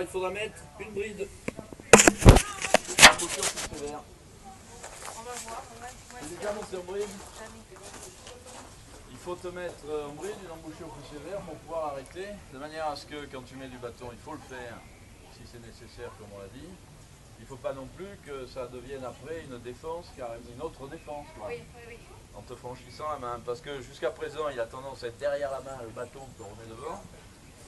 il faudra mettre une bride. Embouchure plus sévère. On va voir. Tu déjà monté en bride? Il faut te mettre en bride une embouchure plus sévère pour pouvoir arrêter, de manière à ce que quand tu mets du bâton, il faut le faire si c'est nécessaire, comme on l'a dit. Il ne faut pas non plus que ça devienne après une défense, car une autre défense, quoi, Oui. en te franchissant la main. Parce que jusqu'à présent, il a tendance à être derrière la main, le bâton te remet devant.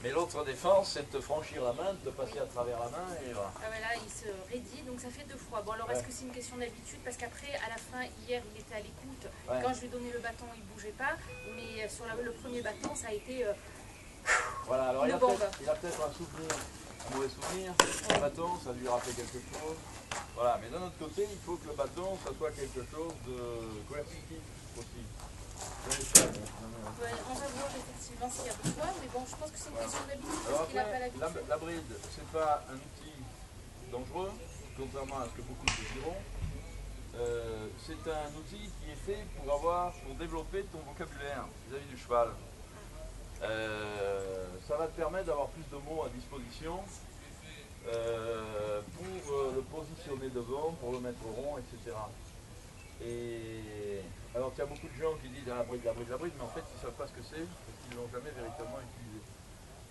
Mais l'autre défense, c'est de te franchir la main, de te passer à travers la main et voilà. Ah ouais, là, il se raidit, donc ça fait 2 fois. Bon, alors est-ce que c'est une question d'habitude? Parce qu'après, à la fin, hier, il était à l'écoute. Ouais. Quand je lui ai donné le bâton, il ne bougeait pas. Mais sur le premier bâton, ça a été Voilà, alors une il a bombe. peut-être un souvenir, un mauvais souvenir. Le bâton, ça lui rappelle quelque chose. Voilà, mais d'un autre côté, il faut que le bâton, ça soit quelque chose de coercitif aussi. Ouais, on va voir effectivement s'il y a besoin, mais bon, je pense que c'est une question d'habitude Alors parce qu'il n'a pas après, l'habitude. la bride, c'est pas un outil dangereux, contrairement à ce que beaucoup te diront. C'est un outil qui est fait pour développer ton vocabulaire vis-à-vis du cheval. Ça va te permettre d'avoir plus de mots à disposition pour le positionner devant, pour le mettre rond, etc. Et alors il y a beaucoup de gens qui disent la bride, mais en fait ils ne savent pas ce que c'est parce qu'ils ne l'ont jamais véritablement utilisé.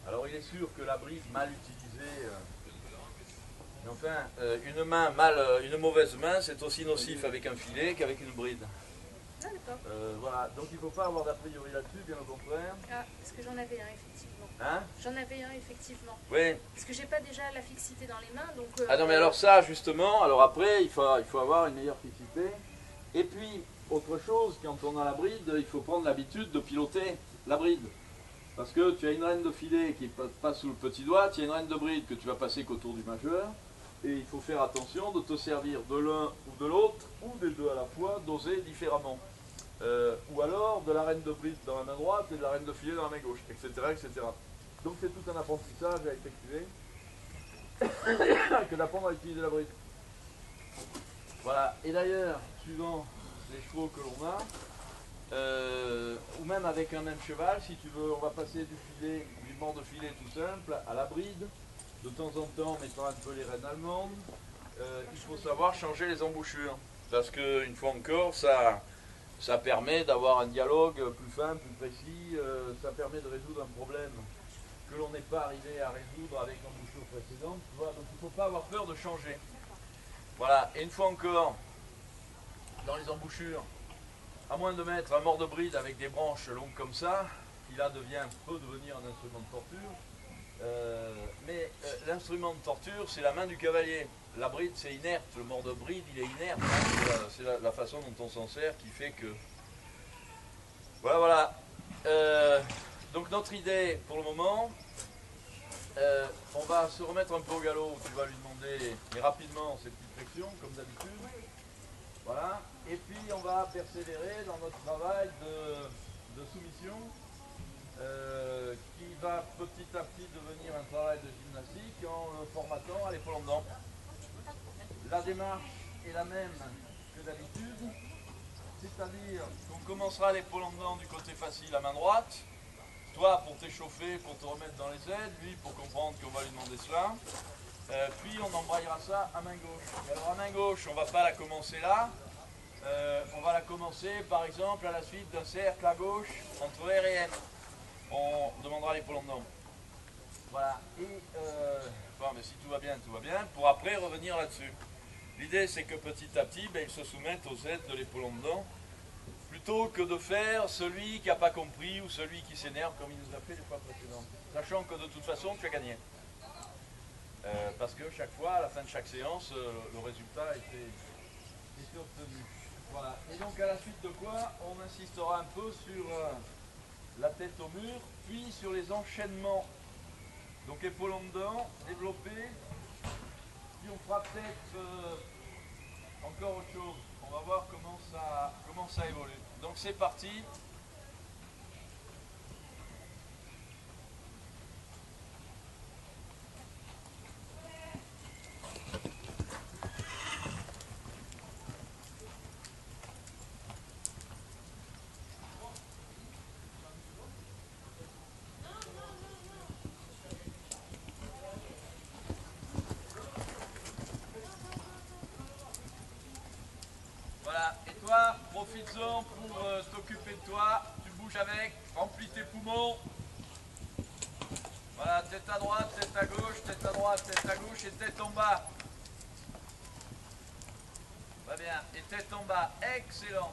Alors il est sûr que la bride mal utilisée, mais enfin une mauvaise main c'est aussi nocif avec un filet qu'avec une bride. Ah, d'accord. Voilà, donc il ne faut pas avoir d'a priori là-dessus, bien au contraire. Ah, parce que j'en avais un, effectivement. Hein? J'en avais un, effectivement. Oui. Parce que j'ai pas déjà la fixité dans les mains, donc... Ah non mais alors ça justement, alors après il faut avoir une meilleure fixité. Et puis, autre chose, quand on a la bride, il faut prendre l'habitude de piloter la bride. Parce que tu as une rêne de filet qui passe sous le petit doigt, tu as une rêne de bride que tu vas passer qu'autour du majeur. Et il faut faire attention de te servir de l'un ou de l'autre, ou des deux à la fois, doser différemment. Ou alors de la rêne de bride dans la main droite et de la rêne de filet dans la main gauche, etc. etc. Donc c'est tout un apprentissage à effectuer que d'apprendre à utiliser la bride. Voilà, et d'ailleurs, suivant les chevaux que l'on a, ou même avec un même cheval, si tu veux, on va passer du banc de filet tout simple à la bride, de temps en temps en mettant un peu les rênes allemandes. Il faut savoir changer les embouchures, parce qu'une fois encore, ça permet d'avoir un dialogue plus fin, plus précis, ça permet de résoudre un problème que l'on n'est pas arrivé à résoudre avec l'embouchure précédente. Voilà, donc il ne faut pas avoir peur de changer. Voilà, et une fois encore, dans les embouchures, à moins de mettre un mort de bride avec des branches longues comme ça, qui là peut devenir un instrument de torture. Mais l'instrument de torture, c'est la main du cavalier. La bride, c'est inerte. Le mort de bride, il est inerte. C'est la façon dont on s'en sert qui fait que... Voilà. Donc notre idée, pour le moment, on va se remettre un peu au galop. Tu vas lui demander, mais rapidement, ces petites flexions, comme d'habitude. Voilà. Et puis, on va persévérer dans notre travail de soumission, qui va petit à petit devenir un travail de gymnastique en le formatant à l'épaule en dedans. La démarche est la même que d'habitude, c'est-à-dire qu'on commencera à l'épaule en dedans du côté facile à main droite, toi pour t'échauffer, pour te remettre dans les aides, lui pour comprendre qu'on va lui demander cela, puis on embrayera ça à main gauche. Et alors à main gauche, on ne va pas la commencer là, on va la commencer par exemple à la suite d'un cercle à gauche entre R et M. On demandera l'épaule en dedans. Voilà, et bon, mais si tout va bien, pour après revenir là-dessus. L'idée c'est que petit à petit, ils se soumettent aux aides de l'épaule en dedans, plutôt que de faire celui qui n'a pas compris ou celui qui s'énerve comme il nous a fait les fois précédentes. Sachant que de toute façon, tu as gagné. Parce que chaque fois, à la fin de chaque séance, le résultat était obtenu. Voilà. Et donc à la suite de quoi, on insistera un peu sur la tête au mur, puis sur les enchaînements. Donc épaule en dedans, développé, puis on fera peut-être encore autre chose. On va voir comment ça évolue. Donc c'est parti. profites-en pour t'occuper de toi. Tu bouges avec, remplis tes poumons. Voilà, tête à droite, tête à gauche, tête à droite, tête à gauche et tête en bas. Très bien, et tête en bas, excellent.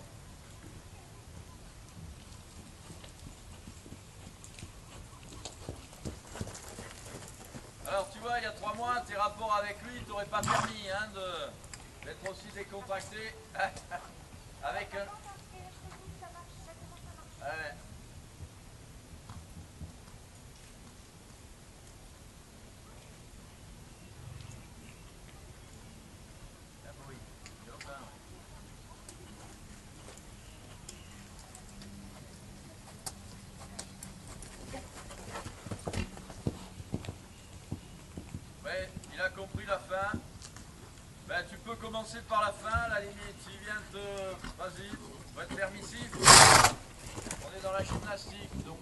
Alors tu vois, il y a 3 mois, tes rapports avec lui, il t'aurait pas permis hein, d'être aussi décontracté avec un... Ouais. Ouais, il a compris la fin. Ben, tu peux commencer par la fin, à la limite. S'il vient te... Vas-y, faut être permissif. On est dans la gymnastique, donc...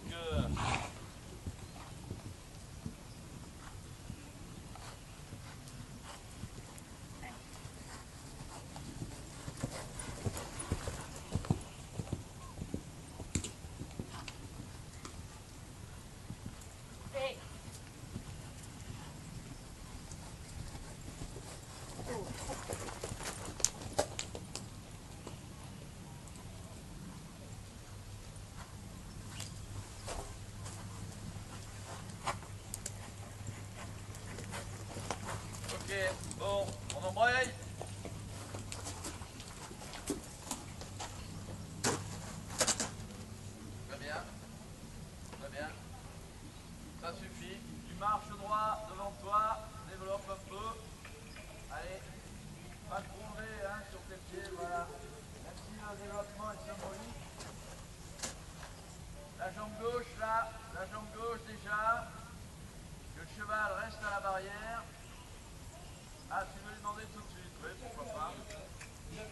Ok, bon, on embraye. Très bien, très bien. Ça suffit. Tu marches droit devant toi, développe un peu. Allez, pas trop lever hein, sur tes pieds, voilà. Même si le développement est symbolique. La jambe gauche là, la jambe gauche déjà. Que le cheval reste à la barrière. Ah, tu veux lui demander tout de suite, oui, pourquoi pas.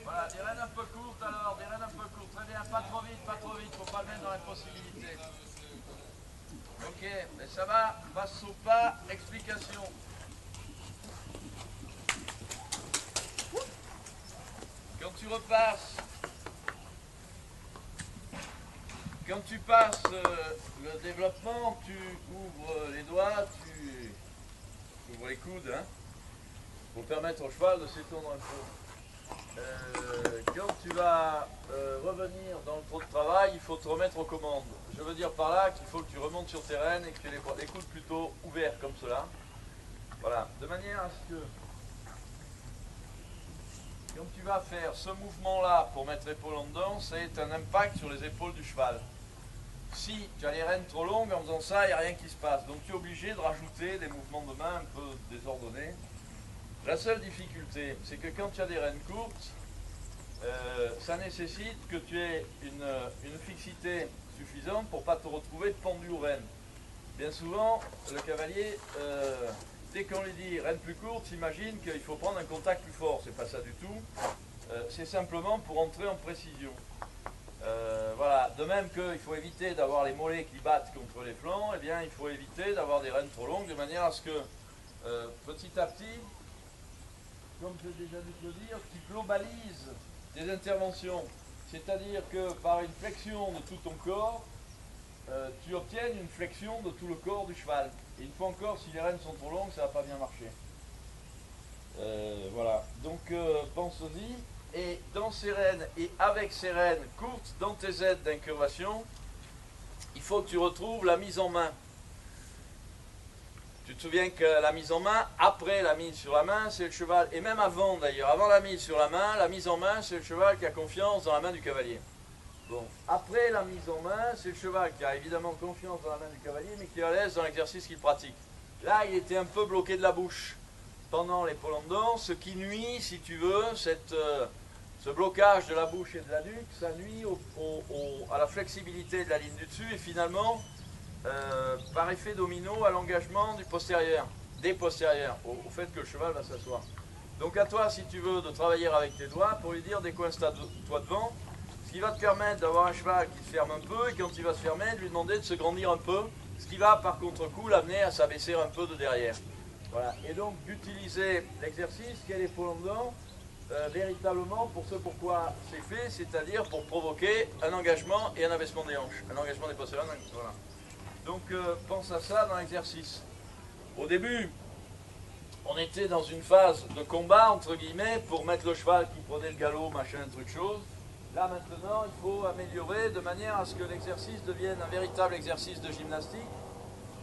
Voilà, des rênes un peu courtes alors, des rênes un peu courtes. Très bien, pas trop vite, faut pas le mettre dans l'impossibilité. Ok, mais ça va, passe au pas, explication. Quand tu repasses, quand tu passes le développement, tu ouvres les doigts, tu ouvres les coudes, hein, pour permettre au cheval de s'étendre un peu. Quand tu vas revenir dans le trot de travail, il faut te remettre aux commandes. Je veux dire par là qu'il faut que tu remontes sur tes rênes et que tu aies les coudes plutôt ouverts comme cela. Voilà, de manière à ce que quand tu vas faire ce mouvement-là pour mettre l'épaule en dedans, ça ait un impact sur les épaules du cheval. Si tu as les rênes trop longues, en faisant ça, il n'y a rien qui se passe. Donc tu es obligé de rajouter des mouvements de main un peu désordonnés. La seule difficulté, c'est que quand tu as des rênes courtes, ça nécessite que tu aies une fixité suffisante pour ne pas te retrouver pendu aux rênes. Bien souvent, le cavalier, dès qu'on lui dit rênes plus courtes, s'imagine qu'il faut prendre un contact plus fort. C'est pas ça du tout. C'est simplement pour entrer en précision. Voilà. De même qu'il faut éviter d'avoir les mollets qui battent contre les flancs, eh bien il faut éviter d'avoir des rênes trop longues de manière à ce que petit à petit, comme j'ai déjà dû te le dire, tu globalises tes interventions. C'est-à-dire que par une flexion de tout ton corps, tu obtiennes une flexion de tout le corps du cheval. Et une fois encore, si les rênes sont trop longues, ça ne va pas bien marcher. Voilà. Donc pense-y. Et dans ces rênes et avec ces rênes courtes, dans tes aides d'incurvation, il faut que tu retrouves la mise en main. Tu te souviens que la mise en main, après la mise sur la main, c'est le cheval, et même avant d'ailleurs, avant la mise sur la mise en main, c'est le cheval qui a confiance dans la main du cavalier. Bon, après la mise en main, c'est le cheval qui a évidemment confiance dans la main du cavalier, mais qui est à l'aise dans l'exercice qu'il pratique. Là, il était un peu bloqué de la bouche pendant l'épaule en dedans, ce qui nuit, si tu veux, ce blocage de la bouche et de la nuque, ça nuit à la flexibilité de la ligne du dessus, et finalement, par effet domino, à l'engagement du postérieur, des postérieurs, au fait que le cheval va s'asseoir. Donc à toi, si tu veux, de travailler avec tes doigts pour lui dire décoince-toi devant, ce qui va te permettre d'avoir un cheval qui se ferme un peu, et quand il va se fermer, de lui demander de se grandir un peu, ce qui va par contre-coup l'amener à s'abaisser un peu de derrière. Voilà. Et donc d'utiliser l'exercice qui est l'épaule en dedans véritablement pour ce pourquoi c'est fait, c'est-à-dire pour provoquer un engagement et un abaissement des hanches. Un engagement des postérieurs, voilà. Donc pense à ça dans l'exercice. Au début, on était dans une phase de combat, entre guillemets, pour mettre le cheval qui prenait le galop, machin, truc chose. Là maintenant, il faut améliorer de manière à ce que l'exercice devienne un véritable exercice de gymnastique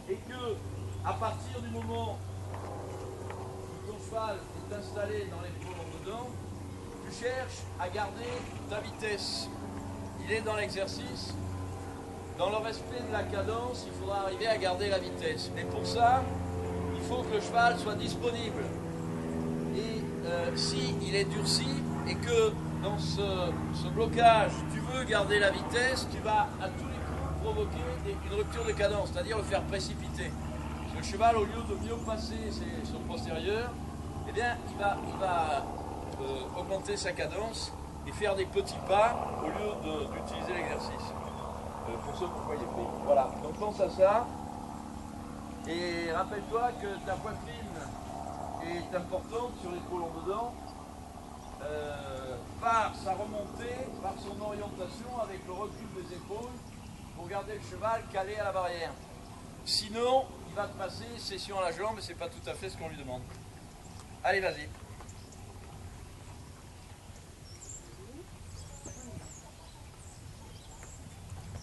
et que, à partir du moment où ton cheval est installé dans les pôles en dedans, tu cherches à garder ta vitesse. Il est dans l'exercice, dans le respect de la cadence, il faudra arriver à garder la vitesse. Mais pour ça, il faut que le cheval soit disponible. Et si il est durci et que dans ce blocage, tu veux garder la vitesse, tu vas à tous les coups provoquer une rupture de cadence, c'est-à-dire le faire précipiter. Parce que le cheval, au lieu de mieux passer son postérieur, eh bien, il va augmenter sa cadence et faire des petits pas au lieu d'utiliser l'exercice. Pour ceux qui voyaient pris. Voilà, donc pense à ça. Et rappelle-toi que ta poitrine est importante sur l'épaule en dedans par sa remontée, par son orientation avec le recul des épaules pour garder le cheval calé à la barrière. Sinon, il va te passer session à la jambe et c'est pas tout à fait ce qu'on lui demande. Allez, vas-y.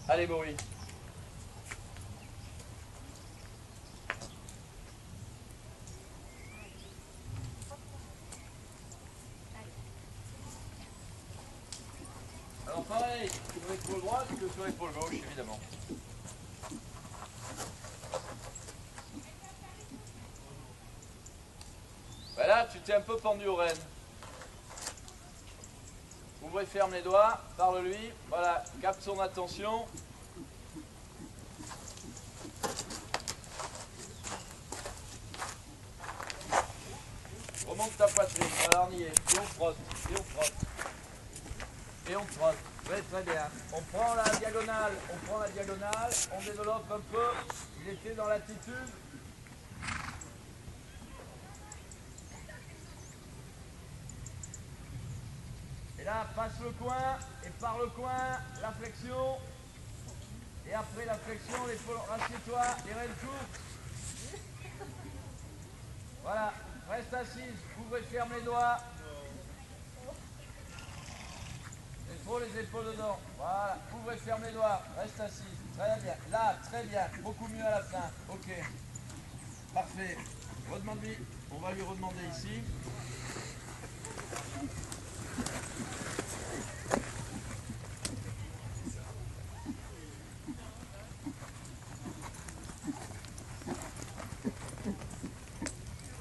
Allez, Boris. Alors pareil, sur l'épaule droite que sur l'épaule gauche, évidemment. Voilà, tu t'es un peu pendu aux rênes. Ouvre et ferme les doigts, parle-lui, voilà, capte son attention. Remonte ta poitrine, voilà, on y est, et on frotte, et on frotte. Et on trotte. Oui, très bien. On prend la diagonale, on développe un peu. Il était dans l'attitude. Et là, passe le coin, et par le coin, la flexion. Et après la flexion, l'épaule, rassieds-toi, les rênes courtes. Voilà, reste assise, ouvre et ferme les doigts. Les épaules dedans, voilà, ouvre et ferme les doigts, reste assise, très bien, là, très bien, beaucoup mieux à la fin, ok, parfait, redemande-lui, on va lui redemander ici.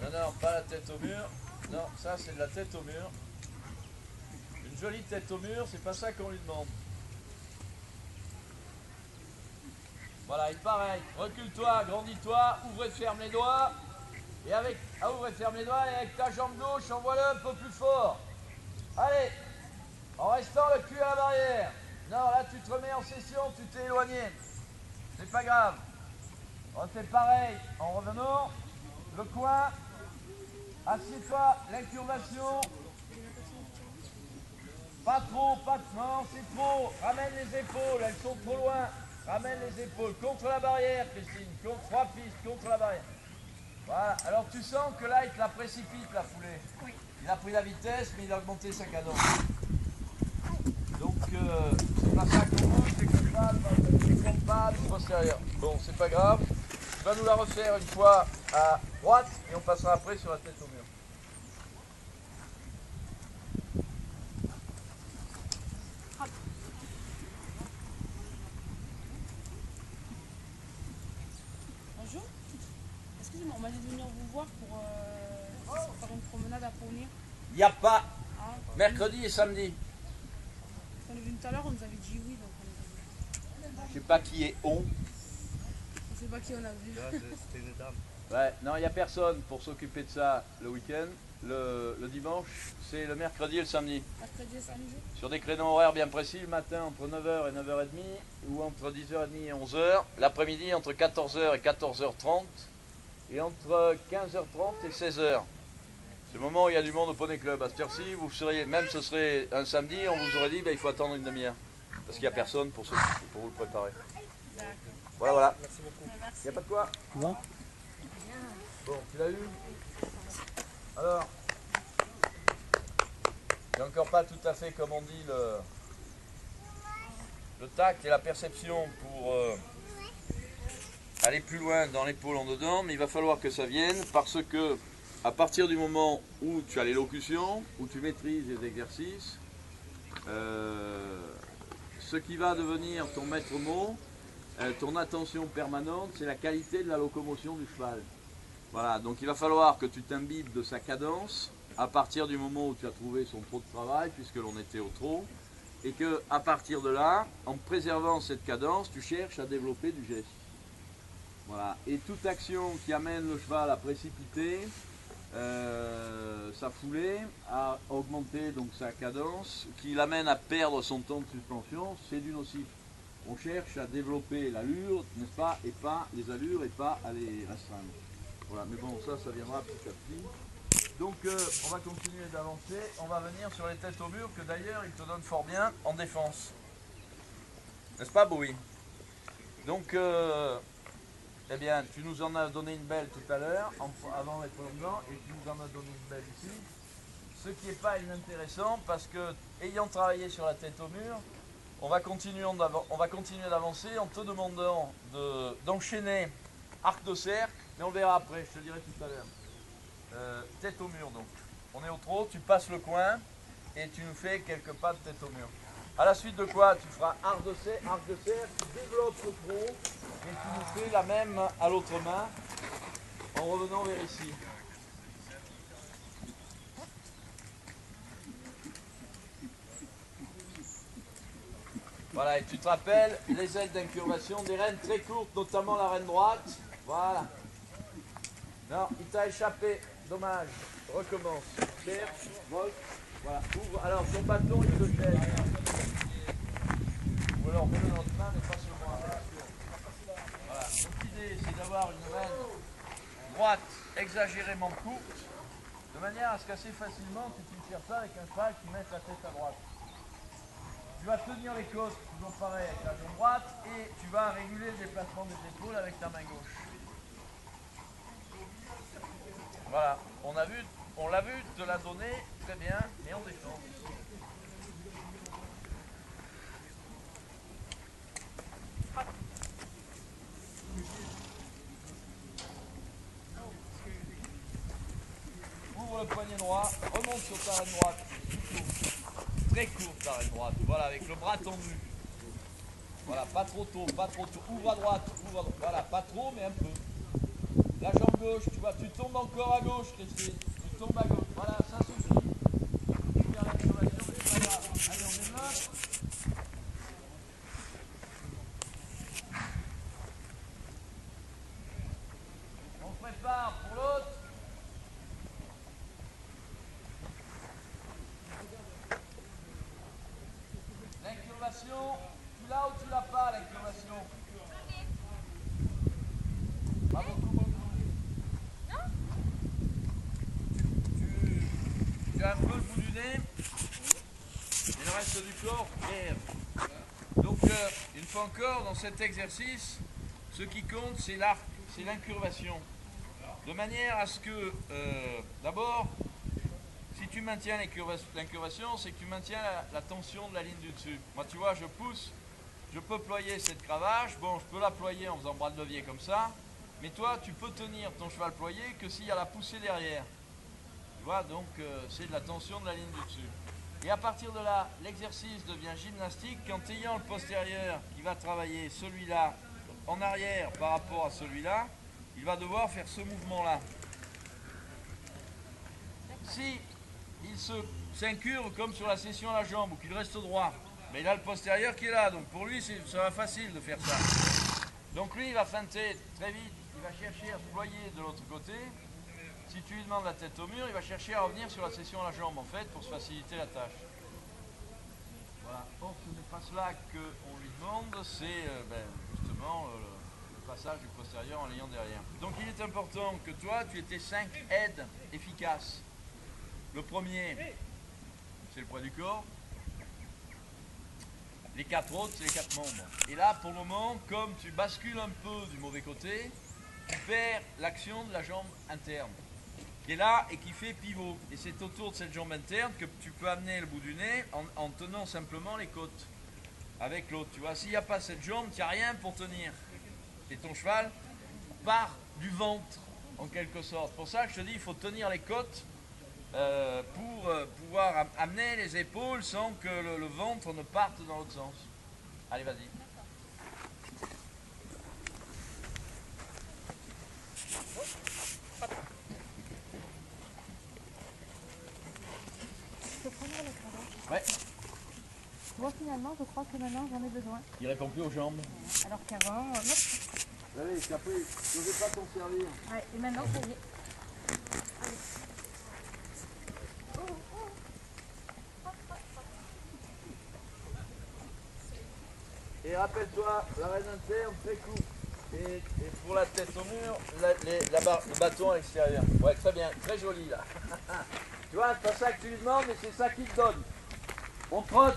Non, pas la tête au mur, non, ça c'est de la tête au mur. Une jolie tête au mur, c'est pas ça qu'on lui demande. Voilà, et pareil, recule-toi, agrandis-toi, ouvre et ferme les doigts. Et avec, ouvre et ferme les doigts, et avec ta jambe gauche, envoie-le un peu plus fort. Allez, en restant le cul à la barrière. Non, là tu te remets en session, tu t'es éloigné. C'est pas grave. On fait pareil, en revenant, le coin, assieds-toi, l'incurvation. Pas trop, non, c'est trop. Ramène les épaules, elles sont trop loin. Ramène les épaules contre la barrière, Christine. Contre 3 pistes, contre la barrière. Voilà. Alors tu sens que là, il te la précipite, la foulée. Oui. Il a pris la vitesse, mais il a augmenté sa cadence. Donc, c'est pas ça qu'on veut, c'est que le cheval va pas du postérieur. Bon, c'est pas grave. Tu vas nous la refaire une fois à droite, et on passera après sur la tête au mur. On m'a dit de venir vous voir pour faire une promenade à Poney. Il n'y a pas. Mercredi et samedi. On est venu tout à l'heure, on nous avait dit oui. Donc on est venu. Je sais pas qui est on. On sait pas qui on a vu. C'était une dame. Ouais, non, il n'y a personne pour s'occuper de ça le week-end. Le dimanche, c'est le mercredi et le samedi. Mercredi et samedi. Sur des créneaux horaires bien précis, le matin entre 9h et 9h30, ou entre 10h30 et 11h. L'après-midi entre 14h et 14h30. Et entre 15h30 et 16h. C'est le moment où il y a du monde au Poney Club. À cette heure-ci, vous seriez, même ce serait un samedi, on vous aurait dit il faut attendre une demi-heure. Parce qu'il n'y a personne pour vous le préparer. Voilà, voilà. Merci. Il n'y a pas de quoi. Bon. Bon, tu l'as eu? Alors, c'est encore pas tout à fait, comme on dit, le tact et la perception pour aller plus loin dans l'épaule en dedans, mais il va falloir que ça vienne parce que à partir du moment où tu as l'élocution, où tu maîtrises les exercices, ce qui va devenir ton maître mot, ton attention permanente, c'est la qualité de la locomotion du cheval. Voilà, donc il va falloir que tu t'imbibes de sa cadence à partir du moment où tu as trouvé son trot de travail, puisque l'on était au trot, et que à partir de là, en préservant cette cadence, tu cherches à développer du geste. Voilà, et toute action qui amène le cheval à précipiter sa foulée, à augmenter donc sa cadence, qui l'amène à perdre son temps de suspension, c'est du nocif. On cherche à développer l'allure, n'est-ce pas, et pas les allures et pas à les restreindre. Voilà, mais bon, ça viendra petit à petit. Donc on va continuer d'avancer, on va venir sur les têtes au mur, que d'ailleurs il te donne fort bien en défense. N'est-ce pas, Bowie? Donc, eh bien, tu nous en as donné une belle tout à l'heure, avant d'être dedans, et tu nous en as donné une belle ici. Ce qui n'est pas inintéressant, parce que, ayant travaillé sur la tête au mur, on va continuer d'avancer en te demandant d'enchaîner arc de cercle, mais on le verra après, je te dirai tout à l'heure. Tête au mur donc. On est au trot, tu passes le coin et tu nous fais quelques pas de tête au mur. À la suite de quoi tu feras arc de cercle, tu développes le trot et tu nous fais la même à l'autre main en revenant vers ici. Voilà, et tu te rappelles les ailes d'incurvation, des reines très courtes, notamment la reine droite. Voilà. Non, il t'a échappé. Dommage. Recommence. Cherche, volte. Voilà. Ouvre. Alors, ton bâton, il te gêne. Ou alors, mets-le dans ta main, mais pas sur moi. Voilà. Donc, l'idée, c'est d'avoir une reine droite exagérément courte, de manière à ce qu'assez facilement, tu puisses faire ça avec un cheval qui mette la tête à droite. Tu vas tenir les côtes, toujours pareil, avec la jambe droite, et tu vas réguler le déplacement des épaules avec ta main gauche. Voilà, on l'a vu te la donner, très bien, et on défend. Ouvre le poignet droit, remonte sur ta reine droite, très courte la reine droite, voilà, avec le bras tendu. Voilà, pas trop tôt, ouvre à droite, voilà, pas trop, mais un peu. La jambe gauche, tu vois, tu tombes encore à gauche, Christine. Tu tombes à gauche. Voilà, ça suffit. Faire l'activation, mais c'est pas grave. Allez, on développe. On se prépare pour l'autre. L'incurvation, tu l'as ou tu l'as pas, l'incurvation? Pas beaucoup. Tu as un peu le bout du nez et le reste du corps clair. Donc une fois encore dans cet exercice, ce qui compte c'est l'arc, c'est l'incurvation. De manière à ce que d'abord, si tu maintiens l'incurvation, c'est que tu maintiens la tension de la ligne du dessus. Moi tu vois, je pousse, je peux ployer cette cravache, bon je peux la ployer en faisant bras de levier comme ça, mais toi tu peux tenir ton cheval ployé que s'il y a la poussée derrière. Tu vois, donc c'est de la tension de la ligne du dessus. Et à partir de là, l'exercice devient gymnastique qu'en ayant le postérieur qui va travailler celui-là en arrière par rapport à celui-là, il va devoir faire ce mouvement-là. Si il s'incurve comme sur la session à la jambe ou qu'il reste droit, mais il a le postérieur qui est là, donc pour lui ça va facile de faire ça. Donc lui il va feinter très vite, il va chercher à se ployer de l'autre côté. Si tu lui demandes la tête au mur, il va chercher à revenir sur la session à la jambe en fait pour se faciliter la tâche. Voilà. Or ce n'est pas cela qu'on lui demande, c'est justement le passage du postérieur en l'ayant derrière. Donc il est important que toi tu aies tes 5 aides efficaces. Le premier, c'est le poids du corps. Les 4 autres, c'est les 4 membres. Et là, pour le moment, comme tu bascules un peu du mauvais côté, tu perds l'action de la jambe interne, qui est là et qui fait pivot. Et c'est autour de cette jambe interne que tu peux amener le bout du nez en tenant simplement les côtes avec l'autre. Tu vois, s'il n'y a pas cette jambe, tu n'as rien pour tenir. Et ton cheval part du ventre, en quelque sorte. C'est pour ça que je te dis, il faut tenir les côtes pour pouvoir amener les épaules sans que le ventre ne parte dans l'autre sens. Allez, vas-y. Je peux prendre la cravache. Ouais. Moi finalement, je crois que maintenant j'en ai besoin. Il répond plus aux jambes. Alors qu'avant, non. Allez, après, je ne vais pas t'en servir. Ouais, et maintenant, ça y est. Et rappelle-toi, la reine interne, très court. Et pour la tête au mur, le bâton à l'extérieur. Ouais, très bien, très joli là. Tu vois, c'est pas ça que tu lui demandes, mais c'est ça qu'il te donne. On trotte.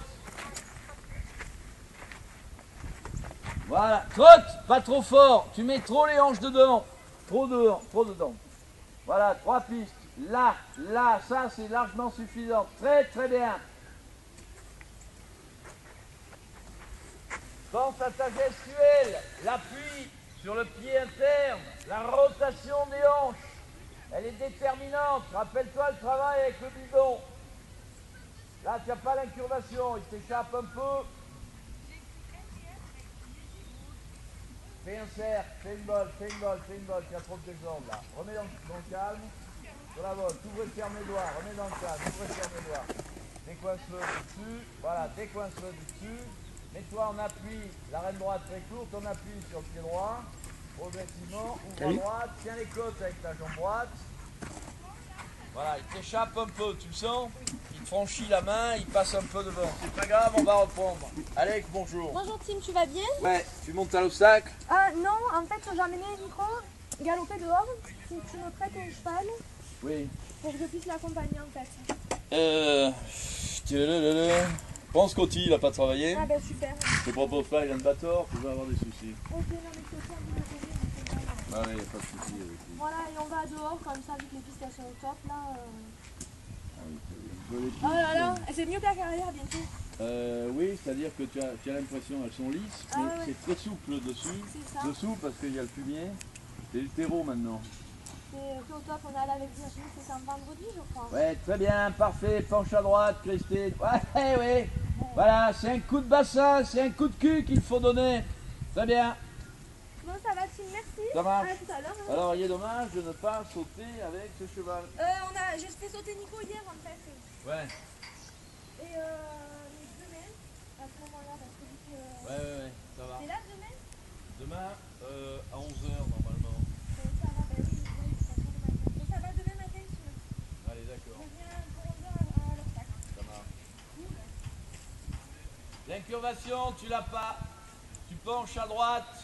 Voilà, trotte, pas trop fort. Tu mets trop les hanches dedans. Trop dehors, trop dedans. Voilà, 3 pistes. Là, là, ça c'est largement suffisant. Très très bien. Pense à ta gestuelle, l'appui sur le pied interne, la rotation des hanches. Elle est déterminante. Rappelle-toi le travail avec le bidon. Là, tu n'as pas l'incurvation, il t'échappe un peu. Fais un cercle, fais une bolle, fais une bolle, fais une bolle, tu as trop de tes jambes là. Remets dans le calme, sur la bolle, t'ouvres et ferme les doigts, remets dans le calme, ouvre et ferme les doigts. Décoince-le du dessus, voilà, décoince-le du dessus. Mets-toi en appui, la reine droite très courte, on appuie sur le pied droit, progressivement, ouvre à droite, tiens les côtes avec ta jambe droite. Voilà, il t'échappe un peu, tu le sens? Il te franchit la main, il passe un peu devant. C'est pas grave, on va reprendre. Alex, bonjour. Bonjour Tim, tu vas bien? Ouais, tu montes à l'obstacle? Non, en fait j'ai amené Nico galoper dehors. Si tu me prêtes ton cheval Oui. pour que je puisse l'accompagner en fait. Pense qu'Oti, il a pas travaillé. Ah ben super. Je te propose pas, il a une bator, tu vas avoir des soucis. Ok, non mais c'est aussi un peu de courir, Ah oui, il n'y a pas de soucis avec lui. Voilà, et on va dehors comme ça, vu que les pistes elles sont au top là. Ah oui, je l'ai Oh là là, c'est mieux que la carrière bientôt. oui, c'est-à-dire que tu as l'impression qu'elles sont lisses, Ah mais ouais. c'est très souple dessus. C'est ça. Dessous, parce qu'il y a le fumier, c'est du terreau maintenant. C'est au top, on est allé avec Virginie, c'est un vendredi je crois. Ouais, très bien, parfait, penche à droite, Christine. Ouais, oui. Voilà, c'est un coup de bassin, c'est un coup de cul qu'il faut donner. Très bien, Bon ça va Tim, merci. ça marche. À tout à l'heure. Hein. Alors, il est dommage de ne pas sauter avec ce cheval. J'ai fait sauter Nico hier en fait. Ouais, Et demain, à ce moment-là, parce que vu que... ouais, ça va. T'es là demain? Demain, à 11h normalement. Ça va, ben oui, oui, de toute façon, le matin. Mais ça va demain matin, sûr. Allez, d'accord, Je viens pour 11h à l'obstacle. ça marche. L'incurvation, tu l'as pas. Tu penches à droite,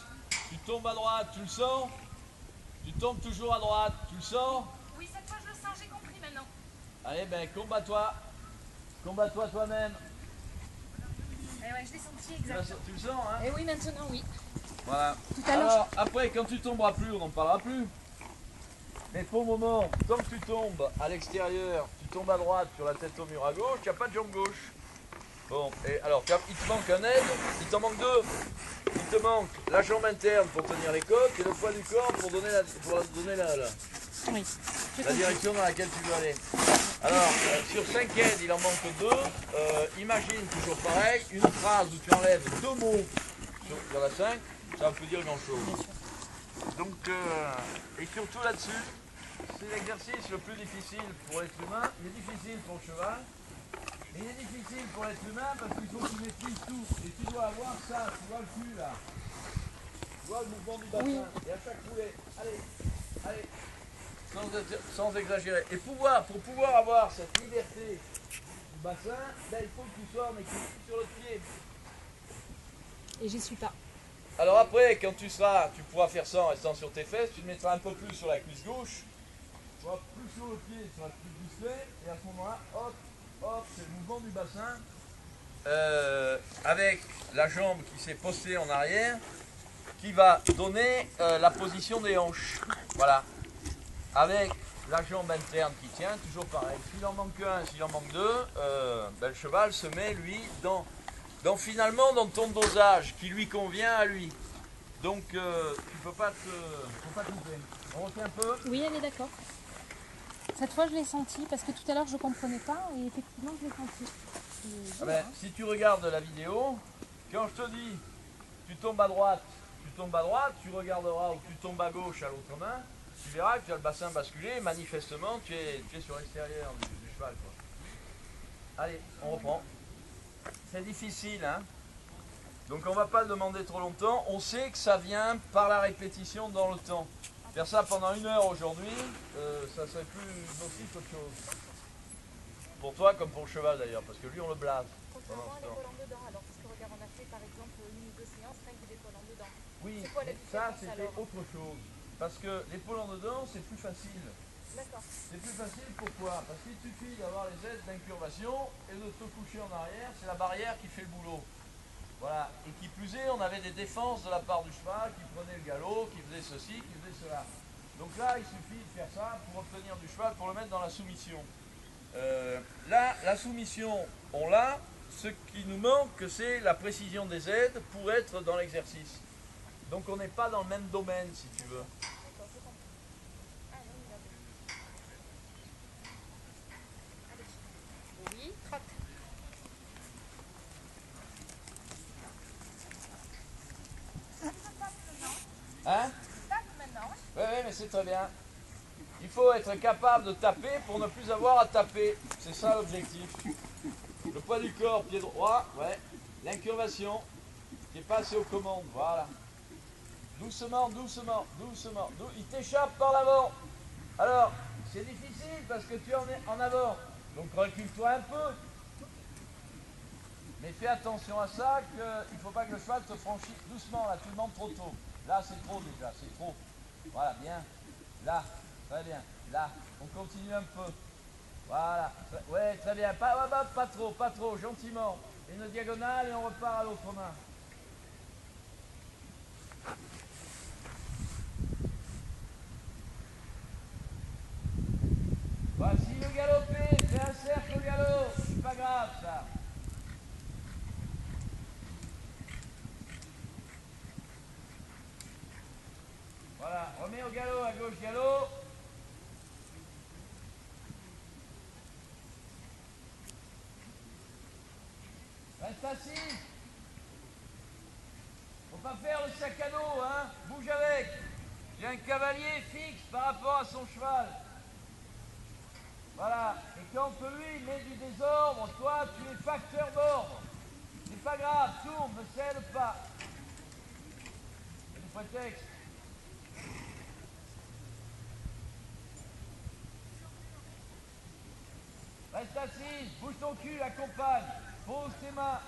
tu tombes à droite, tu le sens? Tu tombes toujours à droite, tu le sens? Oui, cette fois je le sens, j'ai compris maintenant. Allez, ben combats-toi. Combats-toi toi-même. Eh ouais, je l'ai senti Tu exactement. le sens, hein? Et oui, maintenant oui. Voilà. à l'heure, Alors, après, quand tu tomberas plus, on n'en parlera plus. Mais pour le moment, tant que tu tombes à l'extérieur, tu tombes à droite sur la tête au mur à gauche, tu n'as pas de jambe gauche. Bon, et alors, il te manque un aide, il t'en manque deux. Il te manque la jambe interne pour tenir les côtes et le poids du corps pour donner la direction dans laquelle tu veux aller. Alors, sur 5 aides, il en manque 2. Imagine toujours pareil, une phrase où tu enlèves 2 mots sur la 5, ça veut dire grand chose. Donc, et surtout là-dessus, c'est l'exercice le plus difficile pour l'être humain. Il est difficile pour le cheval, mais il est difficile pour l'être humain parce qu'il faut que tu maîtrises tout. Et tu dois avoir ça, tu vois le cul là. Tu vois le mouvement du bassin. Et à chaque poulet, allez. Sans exagérer. Et pour pouvoir avoir cette liberté du bassin, là, il faut que tu sois en équilibre sur le pied. Et j'y suis pas. Alors après, quand tu pourras faire ça en restant sur tes fesses, tu te mettras un peu plus sur la cuisse gauche. tu vois, plus sur le pied, tu vas plus booster, et à ce moment-là, hop, hop, c'est le mouvement du bassin, avec la jambe qui s'est postée en arrière, qui va donner la position des hanches. Voilà. Avec la jambe interne qui tient, toujours pareil. S'il en manque un, s'il en manque deux, ben le cheval se met, lui, finalement dans ton dosage qui lui convient à lui. Donc, tu peux pas couper. On refait un peu. Oui, elle est d'accord. Cette fois, je l'ai senti parce que tout à l'heure, je comprenais pas et effectivement, je l'ai senti. Ah ben, si tu regardes la vidéo, quand je te dis tu tombes à droite, tu regarderas où tu tombes à gauche à l'autre main, tu verras que tu as le bassin basculé, manifestement tu es sur l'extérieur du cheval, quoi. Allez, on reprend. C'est difficile, hein. Donc on va pas le demander trop longtemps, on sait que ça vient par la répétition dans le temps. Faire ça pendant 1 heure aujourd'hui, ça serait plus nocif qu'autre chose. Pour toi comme pour le cheval d'ailleurs, parce que lui on le blase. Concernant l'épaule en dedans, alors, parce que regarde, on a fait par exemple 1 ou 2 séances, rien que l'épaule en dedans. Oui, C'est quoi la mais ça différence, c'était alors autre chose. Parce que l'épaule en dedans c'est plus facile. D'accord. C'est plus facile pourquoi? Parce qu'il suffit d'avoir les aides d'incurvation et de te coucher en arrière, c'est la barrière qui fait le boulot. Voilà, et qui plus est, on avait des défenses de la part du cheval qui prenait le galop, qui faisait ceci, qui faisait cela. Donc là, il suffit de faire ça pour obtenir du cheval, pour le mettre dans la soumission. Là, la soumission, on l'a. Ce qui nous manque, c'est la précision des aides pour être dans l'exercice. Donc on n'est pas dans le même domaine, si tu veux. D'accord, je comprends. Allez, on y va. Allez. Oui, trotte. Hein? Tape maintenant. Oui, mais c'est très bien. Il faut être capable de taper pour ne plus avoir à taper. C'est ça l'objectif. Le poids du corps, pied droit, ouais. L'incurvation, qui est pas assez aux commandes, voilà. Doucement, doucement, doucement. Il t'échappe par l'avant. Alors, c'est difficile parce que tu en es en avant. Donc recule-toi un peu. Mais fais attention à ça, qu'il ne faut pas que le cheval te franchisse doucement. Là, tu le montes trop tôt. Là, c'est trop déjà, c'est trop. Voilà, bien. Là, très bien. Là, on continue un peu. Voilà. Ouais, très bien. Pas trop, gentiment. Une diagonale et on repart à l'autre main. Voici le galopé. Fais un cercle au galop. C'est pas grave, ça. Voilà, remets au galop, à gauche, galop. Reste assis. Faut pas faire le sac à dos, hein. Bouge avec. J'ai un cavalier fixe par rapport à son cheval. Voilà. Et quand lui met du désordre, toi, tu es facteur d'ordre. C'est pas grave, tourne, ne cède pas. C'est du prétexte. Reste assise, bouge ton cul, accompagne. Pose tes mains.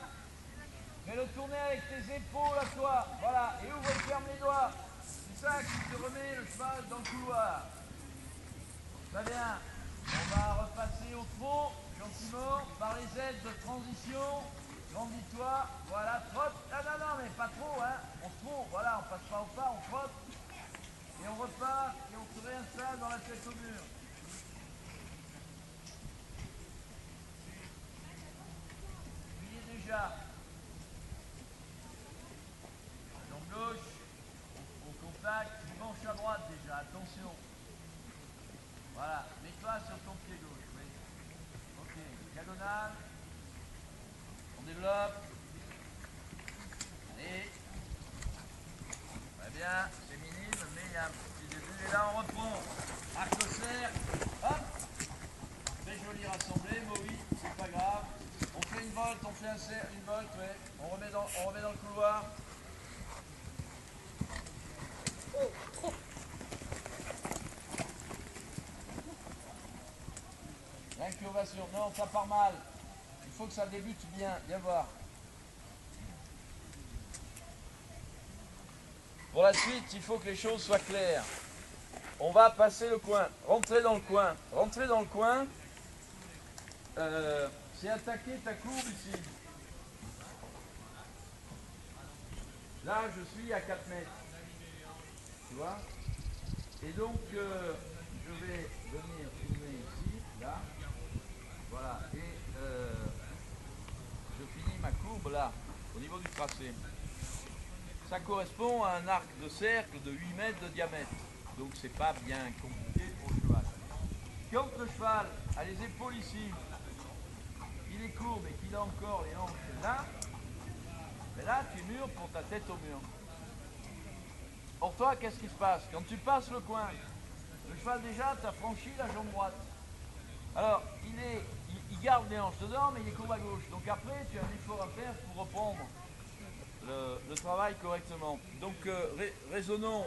Fais-le tourner avec tes épaules à toi. Voilà. Et ouvre et ferme les doigts. C'est ça qui te remet le cheval dans le couloir. Très bien. On va repasser au trot, gentiment, par les aides de transition. Grandis-toi. Voilà, trotte. Ah non, mais pas trop, hein. On trot, voilà, on passe pas au pas, on trotte. Et on repart et on se réinstalle dans la tête au mur. Tu y es déjà. Jambe gauche, au contact, manche à droite déjà, attention. Voilà, mets-toi sur ton pied gauche, oui. Ok, diagonale. On développe. Allez. Très bien, c'est minime, mais il y a un petit début. Et là, on reprend. Arc au cercle. Hop. Très joli rassemblé, Moïse, c'est pas grave. On fait une volte, on fait une volte, ouais. On remet dans le couloir. Oh, trop. L'incurvation, non, ça part mal. Il faut que ça débute bien, viens voir. Pour la suite, il faut que les choses soient claires. on va passer le coin. Rentrer dans le coin. Rentrer dans le coin, c'est attaquer ta courbe ici. Là, je suis à 4 mètres. Tu vois? Et donc, je vais venir tourner ici, là. Voilà. Et je finis ma courbe là, au niveau du tracé. Ça correspond à un arc de cercle de 8 mètres de diamètre. Donc, c'est pas bien compliqué pour le cheval. Quand le cheval a les épaules ici, il est courbe et qu'il a encore les hanches là, mais là, tu mures pour ta tête au mur. Pour toi, qu'est-ce qui se passe? Quand tu passes le coin, le cheval déjà, tu as franchi la jambe droite. Alors, il garde les hanches dedans, mais il est courbe à gauche. Donc après, tu as un effort à faire pour reprendre le travail correctement. Donc, raisonnons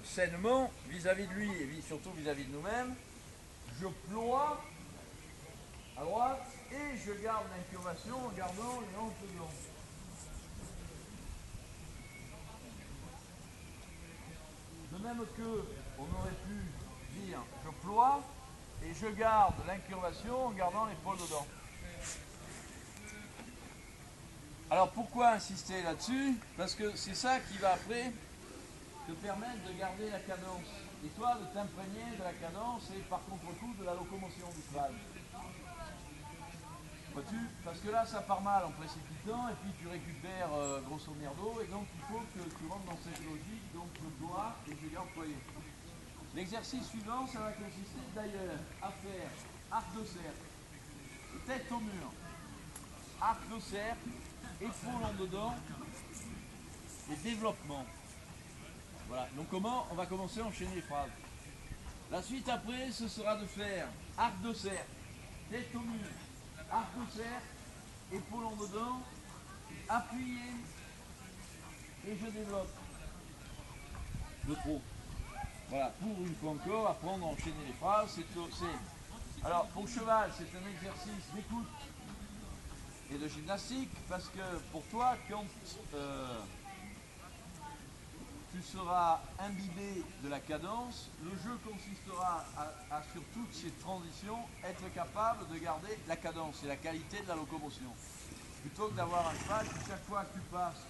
sainement vis-à-vis de lui et surtout vis-à-vis de nous-mêmes. Je ploie à droite et je garde l'incurvation en gardant les hanches dedans. De même que on aurait pu dire je ploie et je garde l'incurvation en gardant l'épaule dedans. Alors pourquoi insister là-dessus? Parce que c'est ça qui va après te permettre de garder la cadence. Et toi de t'imprégner de la cadence et par contre-coup de la locomotion du cheval. Vois-tu? Parce que là ça part mal en précipitant et puis tu récupères grosso merdo et donc il faut que tu rentres dans cette logique, donc je dois et je garde ployé. L'exercice suivant, ça va consister d'ailleurs à faire arc de cercle, tête au mur, arc de cercle, épaule en dedans et développement. Voilà, donc comment on va commencer à enchaîner les phrases. La suite après, ce sera de faire arc de cercle, tête au mur, arc de cercle, épaule en dedans, appuyé et je développe le trot. Voilà, pour une fois encore, apprendre à enchaîner les phrases. Alors, pour le cheval, c'est un exercice d'écoute et de gymnastique, parce que pour toi, quand tu seras imbibé de la cadence, le jeu consistera à, sur toutes ces transitions, être capable de garder la cadence et la qualité de la locomotion. Plutôt que d'avoir un cheval qui, chaque fois que tu passes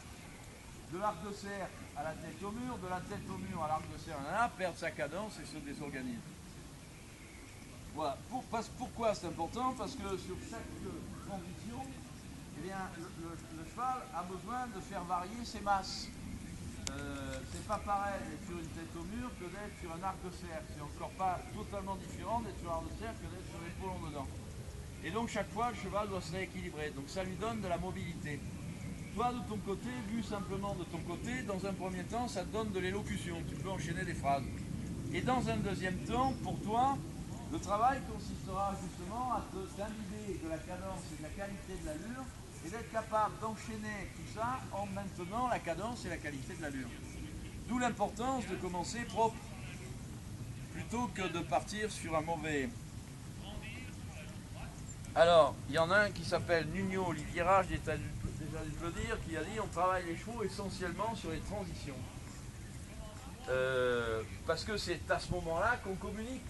de l'arc de cercle à la tête au mur, de la tête au mur à l'arc de cercle, perd sa cadence et se désorganise. Voilà. Pourquoi c'est important? Parce que sur chaque transition, eh bien, le cheval a besoin de faire varier ses masses. C'est pas pareil d'être sur une tête au mur que d'être sur un arc de cercle. C'est encore pas totalement différent d'être sur un arc de cercle que d'être sur l'épaule en dedans. Et donc chaque fois, le cheval doit se rééquilibrer. Donc ça lui donne de la mobilité. Toi, de ton côté, vu simplement de ton côté, dans un premier temps, ça te donne de l'élocution. Tu peux enchaîner des phrases. Et dans un deuxième temps, pour toi, le travail consistera justement à t'imbiber de la cadence et de la qualité de l'allure et d'être capable d'enchaîner tout ça en maintenant la cadence et la qualité de l'allure. D'où l'importance de commencer propre, plutôt que de partir sur un mauvais. Alors, il y en a un qui s'appelle Nuno Oliveira, j'ai déjà dû te le dire, qui a dit on travaille les chevaux essentiellement sur les transitions. Parce que c'est à ce moment-là qu'on communique,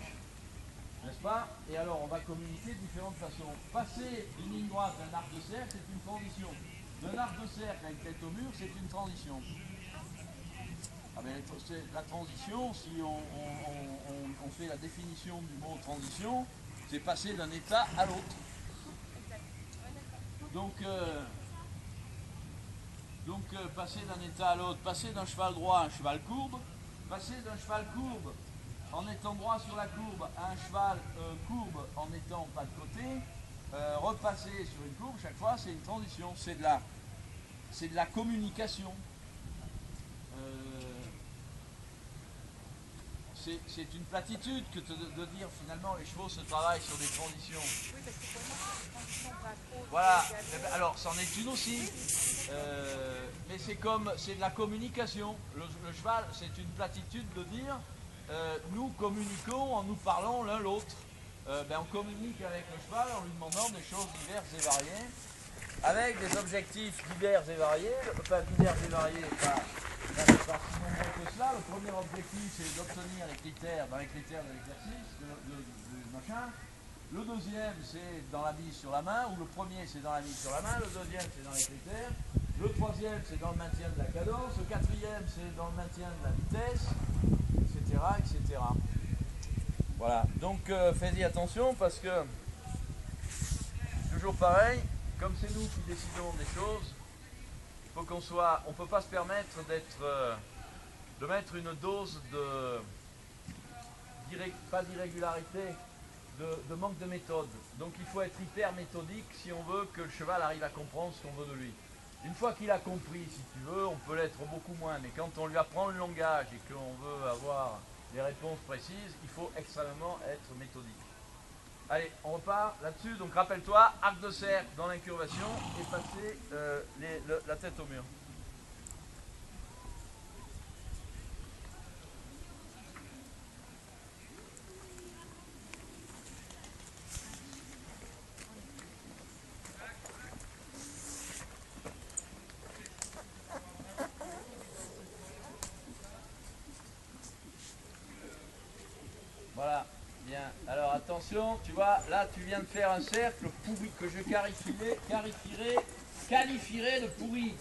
n'est-ce pas? Et alors, on va communiquer de différentes façons. Passer d'une ligne droite à un arc de cercle, c'est une transition. D'un arc de cercle avec tête au mur, c'est une transition. Ah ben, la transition, si on fait la définition du mot transition, c'est passer d'un état à l'autre. Donc, passer d'un état à l'autre, passer d'un cheval droit à un cheval courbe, passer d'un cheval courbe en étant droit sur la courbe à un cheval courbe en étant pas de côté, repasser sur une courbe, chaque fois c'est une transition, c'est de la communication. C'est une platitude que de dire finalement les chevaux se travaillent sur des transitions. Oui, parce que pour moi, c'est une transition pas trop. Voilà, alors c'en est une aussi, mais c'est de la communication. Le cheval, c'est une platitude de dire nous communiquons en nous parlant l'un l'autre. On communique avec le cheval en lui demandant des choses diverses et variées, avec des objectifs divers et variés, enfin divers et variés, pas si nombreux que cela, le premier objectif, c'est d'obtenir les critères dans les critères de l'exercice, de machin. Le deuxième, c'est dans la mise sur la main, ou le premier, c'est dans la mise sur la main, le deuxième, c'est dans les critères, le troisième, c'est dans le maintien de la cadence, le quatrième, c'est dans le maintien de la vitesse, etc., etc. Voilà, donc faites-y attention parce que, toujours pareil, comme c'est nous qui décidons des choses, il faut qu'on soit, on ne peut pas se permettre de mettre une dose pas d'irrégularité, de manque de méthode. Donc il faut être hyper méthodique si on veut que le cheval arrive à comprendre ce qu'on veut de lui. Une fois qu'il a compris, si tu veux, on peut l'être beaucoup moins, mais quand on lui apprend le langage et qu'on veut avoir des réponses précises, il faut extrêmement être méthodique. Allez, on repart là-dessus. Donc rappelle-toi, arc de cercle dans l'incurvation et passer la tête au mur. Voilà, bien. Alors attention, tu vois, là tu viens de faire un cercle pourri que je qualifierais de pourri.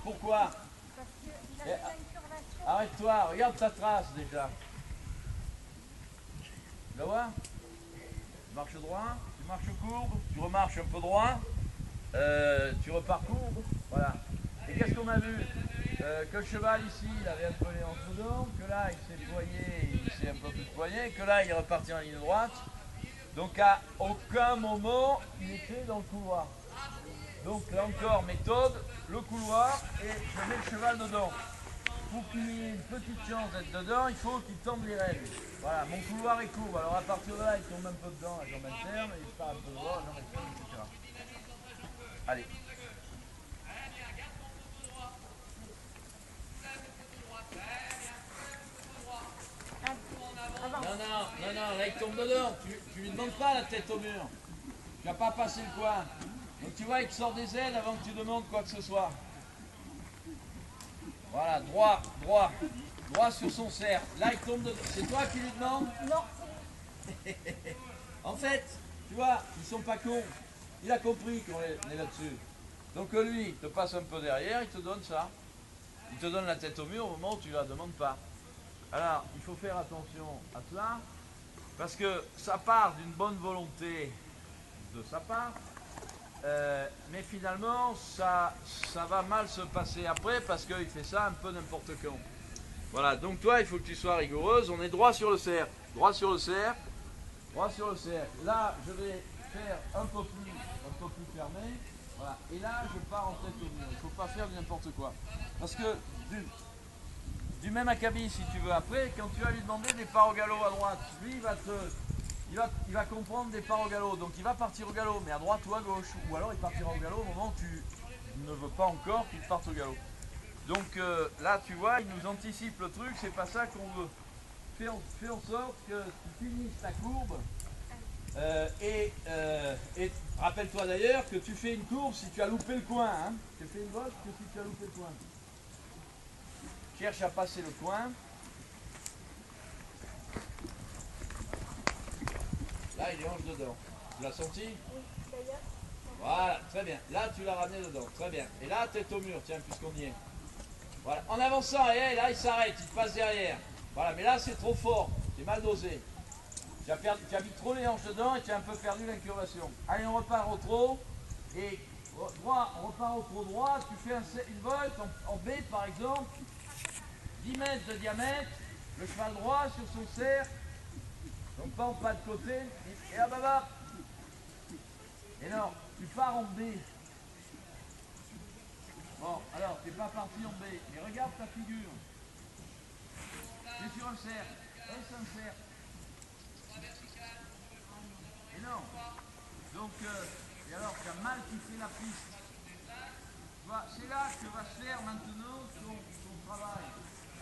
Pourquoi? Parce qu'il a fait l'incurvation. Arrête-toi, regarde ta trace déjà. Tu la vois? Tu marches droit, tu marches courbe, tu remarches un peu droit, tu repars courbe, voilà. Et qu'est-ce qu'on a vu? Que le cheval ici, il avait un peu les hanches dedans, que là il s'est ployé, il s'est un peu plus ployé, que là il est reparti en ligne droite. Donc à aucun moment il était dans le couloir. Donc là encore méthode, le couloir et je mets le cheval dedans. Pour qu'il ait une petite chance d'être dedans, il faut qu'il tende les rênes. Voilà, mon couloir est courbe, alors à partir de là il tombe un peu dedans, la jambe interne, il part un peu droit, la jambe interne, etc. Allez. Non, là il tombe dedans, tu lui demandes pas la tête au mur. Tu n'as pas passé le coin. Donc tu vois, il te sort des ailes avant que tu demandes quoi que ce soit. Voilà, droit sur son cerf. Là il tombe dedans. C'est toi qui lui demandes? Non. En fait, tu vois, ils sont pas cons. Il a compris qu'on est là-dessus. Donc lui, il te passe un peu derrière, il te donne ça. Il te donne la tête au mur au moment où tu ne la demandes pas. Alors, il faut faire attention à cela, parce que ça part d'une bonne volonté de sa part, mais finalement, ça va mal se passer après, parce qu'il fait ça un peu n'importe quand. Voilà, donc toi, il faut que tu sois rigoureuse. On est droit sur le cercle, droit sur le cercle, droit sur le cercle. Là, je vais faire un peu plus fermé. Voilà, et là, je pars en tête au mur. Il ne faut pas faire n'importe quoi. Parce que, du même acabit, si tu veux, après, quand tu vas lui demander des parts au galop à droite, lui, il va comprendre des parts au galop. Donc, il va partir au galop, mais à droite ou à gauche. Ou alors, il partira au galop au moment où tu ne veux pas encore qu'il parte au galop. Donc, là, tu vois, il nous anticipe le truc, c'est pas ça qu'on veut. Fais en sorte que tu finisses ta courbe. Et rappelle-toi d'ailleurs que tu fais une courbe si tu as loupé le coin. Hein. Tu fais une bosse que si tu as loupé le coin. Cherche à passer le coin. Là, il est hanche dedans. Tu l'as senti? Oui, d'ailleurs. Voilà, très bien. Là, tu l'as ramené dedans. Très bien. Et là, tête au mur, tiens, puisqu'on y est. Voilà. En avançant, et là, il s'arrête, il te passe derrière. Voilà, mais là, c'est trop fort. C'est mal dosé. Tu as mis trop les hanches dedans et tu as un peu perdu l'incurvation. Allez, on repart au trot. Et droit, on repart au trot droit. Tu fais une volte en B, par exemple. 10 mètres de diamètre, le cheval droit sur son cercle, donc pas en pas de côté, et hop, hop, hop. Et non, tu pars en B. Bon, alors, tu n'es pas parti en B, mais regarde ta figure. Tu es sur un cercle, est-ce un cercle? Et non. Donc, et alors, tu as mal quitté la piste. C'est là que va se faire maintenant ton travail.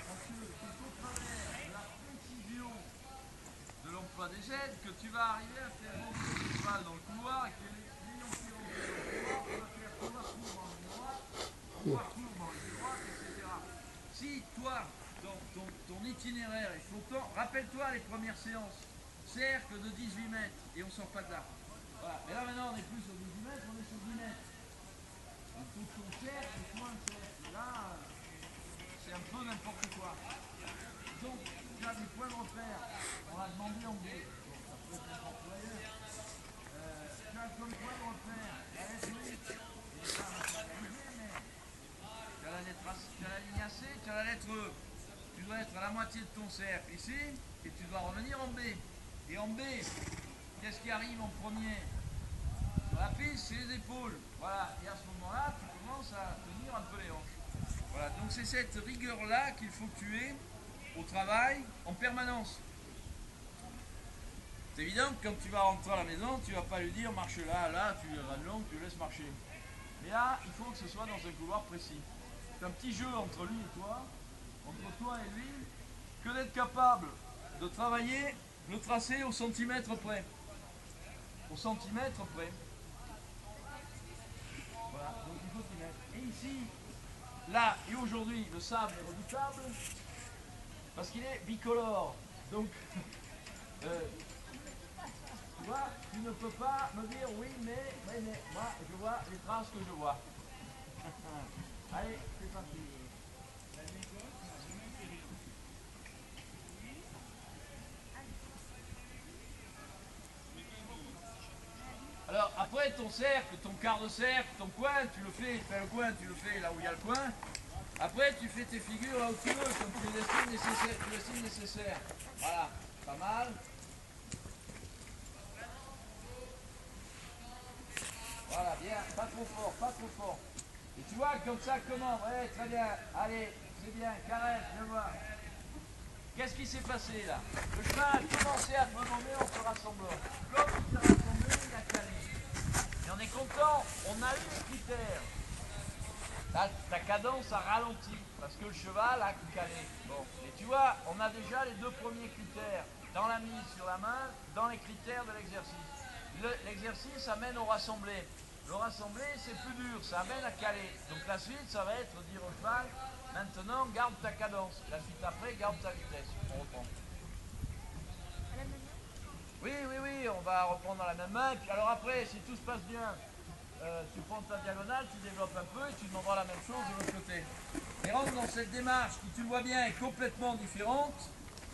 Parce que c'est au travers de la précision de l'emploi des aides que tu vas arriver à faire rentrer le cheval dans le couloir et que l'ayant fait rentrer dans le couloir, tu vas faire couloir courbe en ligne droite, couloir courbe en ligne droite, etc. Si toi, ton itinéraire est flottant. Rappelle-toi les premières séances. Cercle de 18 mètres et on sort pas de là. Voilà. Mais là maintenant on est plus sur 18 mètres, on est sur 10 mètres. Il faut ton cercle, soit un cercle. Là, c'est un peu n'importe quoi. Donc, tu as des points de repère. On l'a demandé en B. Donc, ça peut être n'importe où ailleurs. Tu as comme point de repère la lettre I. Et ça, on va réaliser, mais tu as la lettre A, tu as la ligne AC, tu as la lettre E. Tu dois être à la moitié de ton cercle ici, et tu dois revenir en B. Et en B, qu'est-ce qui arrive en premier sur la piste? C'est les épaules. Voilà. Et à ce moment-là, tu commences à tenir un peu les hanches. Voilà. Donc c'est cette rigueur-là qu'il faut que tu aies au travail en permanence. C'est évident que quand tu vas rentrer à la maison, tu ne vas pas lui dire marche là, là, tu vas de long, tu le laisses marcher. Mais là, il faut que ce soit dans un couloir précis. C'est un petit jeu entre lui et toi, entre toi et lui, que d'être capable de travailler le tracé au centimètre près. Au centimètre près. Voilà, donc il faut t'y mettre. Et ici, là et aujourd'hui, le sable est redoutable parce qu'il est bicolore. Donc, tu vois, tu ne peux pas me dire oui, mais moi, je vois les traces que je vois. Allez, c'est parti. Alors après ton cercle, ton quart de cercle, ton coin, tu le fais le coin, tu le fais là où il y a le coin. Après tu fais tes figures là où tu veux, comme tu les estimes nécessaires. Voilà, pas mal. Voilà, bien, pas trop fort, pas trop fort. Et tu vois comme ça comment, ouais, très bien, allez, c'est bien, caresse, je vois. Qu'est-ce qui s'est passé là? Le chemin a commencé à te demander en se rassemblant. Comme il s'est rassemblé, il a calé. Et on est content, on a eu les critères. Là, ta cadence a ralenti parce que le cheval a calé. Bon, et tu vois, on a déjà les deux premiers critères dans la mise sur la main, dans les critères de l'exercice. L'exercice amène au rassemblé. Le rassemblé, c'est plus dur, ça amène à caler. Donc la suite, ça va être dire au cheval, maintenant, garde ta cadence. La suite après, garde ta vitesse. On reprend. Oui, on va reprendre dans la même main. Et puis alors après, si tout se passe bien, tu prends ta diagonale, tu développes un peu et tu demanderas la même chose de l'autre côté. Et rentre dans cette démarche qui, tu le vois bien, est complètement différente.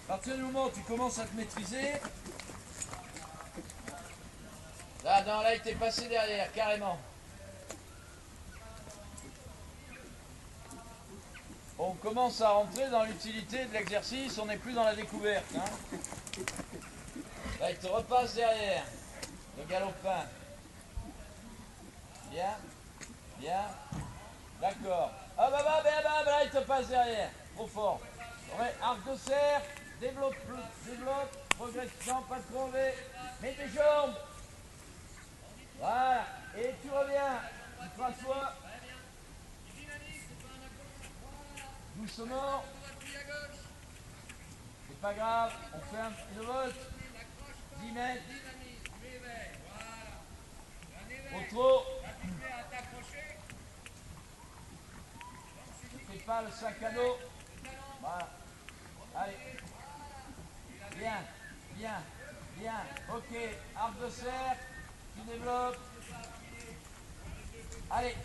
À partir du moment où tu commences à te maîtriser, là, non, là, il t'est passé derrière, carrément. On commence à rentrer dans l'utilité de l'exercice, on n'est plus dans la découverte. Hein. Là, il te repasse derrière, le galopin. Bien, bien, d'accord. Ah bah, là, il te passe derrière, trop fort. Ouais, arc de cercle, développe, progression, pas de crever, mets tes jambes. Voilà, et tu reviens, tu te rassois. Doucement. C'est pas grave, on fait une volte. 10 mètres. Au trop. Ne fais pas le sac à dos. Voilà. Allez. Bien. Ok, arc de cercle. Tu développes. Allez,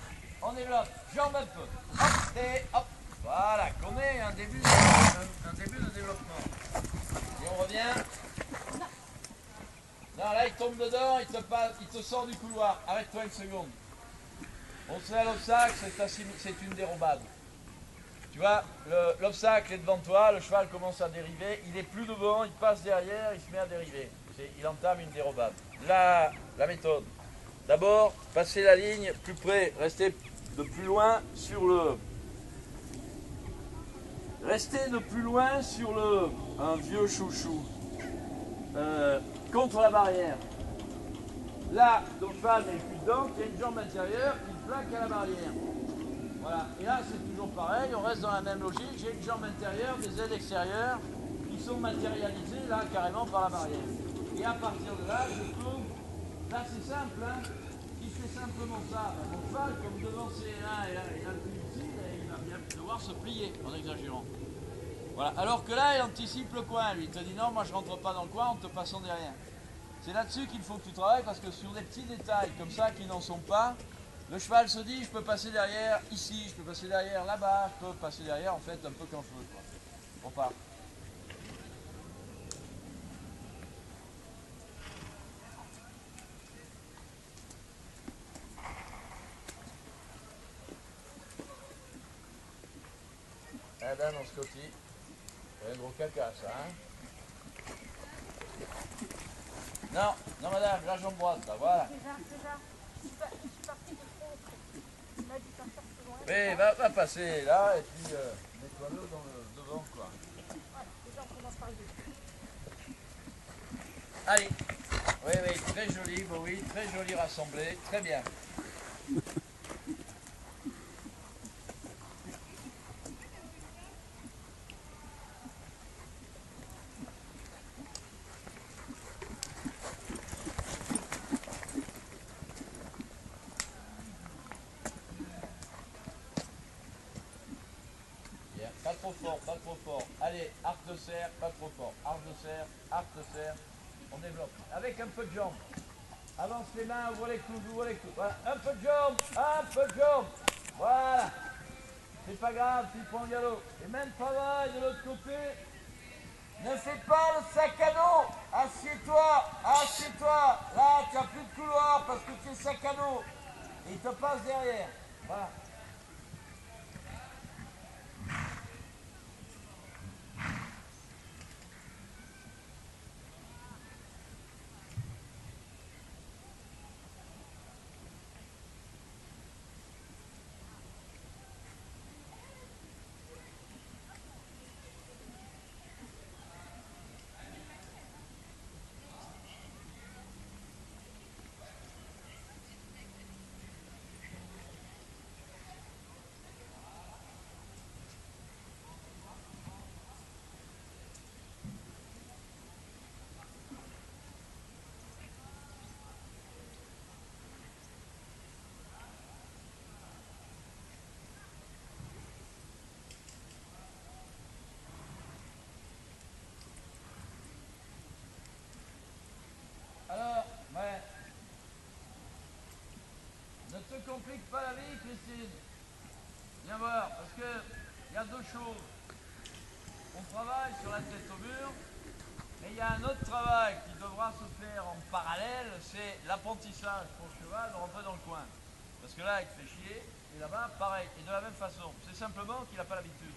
on développe. Jambes un peu. Hop, et hop. Voilà, qu'on ait un début de développement. Et on revient. Non, là il tombe dedans, il te sort du couloir. Arrête-toi une seconde. On se fait à l'obstacle, c'est une dérobade. Tu vois, l'obstacle est devant toi, le cheval commence à dériver, il est plus devant, il passe derrière, il se met à dériver. Il entame une dérobade. La méthode. D'abord, passer la ligne plus près, rester de plus loin sur un vieux chouchou, contre la barrière. Là, ton cheval n'est plus dedans, il y a une jambe intérieure qui plaque à la barrière. Voilà, et là c'est toujours pareil, on reste dans la même logique, j'ai une jambe intérieure, des ailes extérieures qui sont matérialisées là carrément par la barrière. Et à partir de là, je tourne, là c'est simple, hein. Qui fait simplement ça, mon cheval, comme devant c'est là, il a le plus utile, il va bien devoir se plier en exagérant. Voilà. Alors que là, il anticipe le coin. Lui, il te dit non, moi je rentre pas dans le coin en te passant derrière. C'est là-dessus qu'il faut que tu travailles parce que sur des petits détails comme ça qui n'en sont pas, le cheval se dit je peux passer derrière ici, je peux passer derrière là-bas, je peux passer derrière en fait un peu quand je veux. Quoi. On part. Eh ben mon Scotty, c'est un gros caca ça, hein. Non, non madame, la jambe droite là, voilà. Déjà, je suis partie de trop. Il m'a dit partir plus loin. Oui, va passer là et puis mets-toi-le dans le devant quoi. Voilà, déjà on commence par le début. Allez, oui, très joli, oui, très joli rassemblé, très bien. Bien, pas trop fort, pas trop fort. Allez, arc de serre, pas trop fort. Arc de serre, on développe. Avec un peu de jambe. Avance les mains, ouvre les coudes, Voilà, un peu de jambe. Voilà. C'est pas grave, tu prends le galop. Et même travail de l'autre côté. Ne fais pas le sac à dos. Assieds-toi. Là, tu n'as plus de couloir parce que tu es sac à dos. Et il te passe derrière. Voilà. Alors, ouais. Ne te complique pas la vie, Christine. Viens voir, parce que il y a deux choses. On travaille sur la tête au mur, mais il y a un autre travail qui devra se faire en parallèle, c'est l'apprentissage pour le cheval de rentrer dans le coin. Parce que là, il te fait chier, et là-bas, pareil, et de la même façon. C'est simplement qu'il n'a pas l'habitude.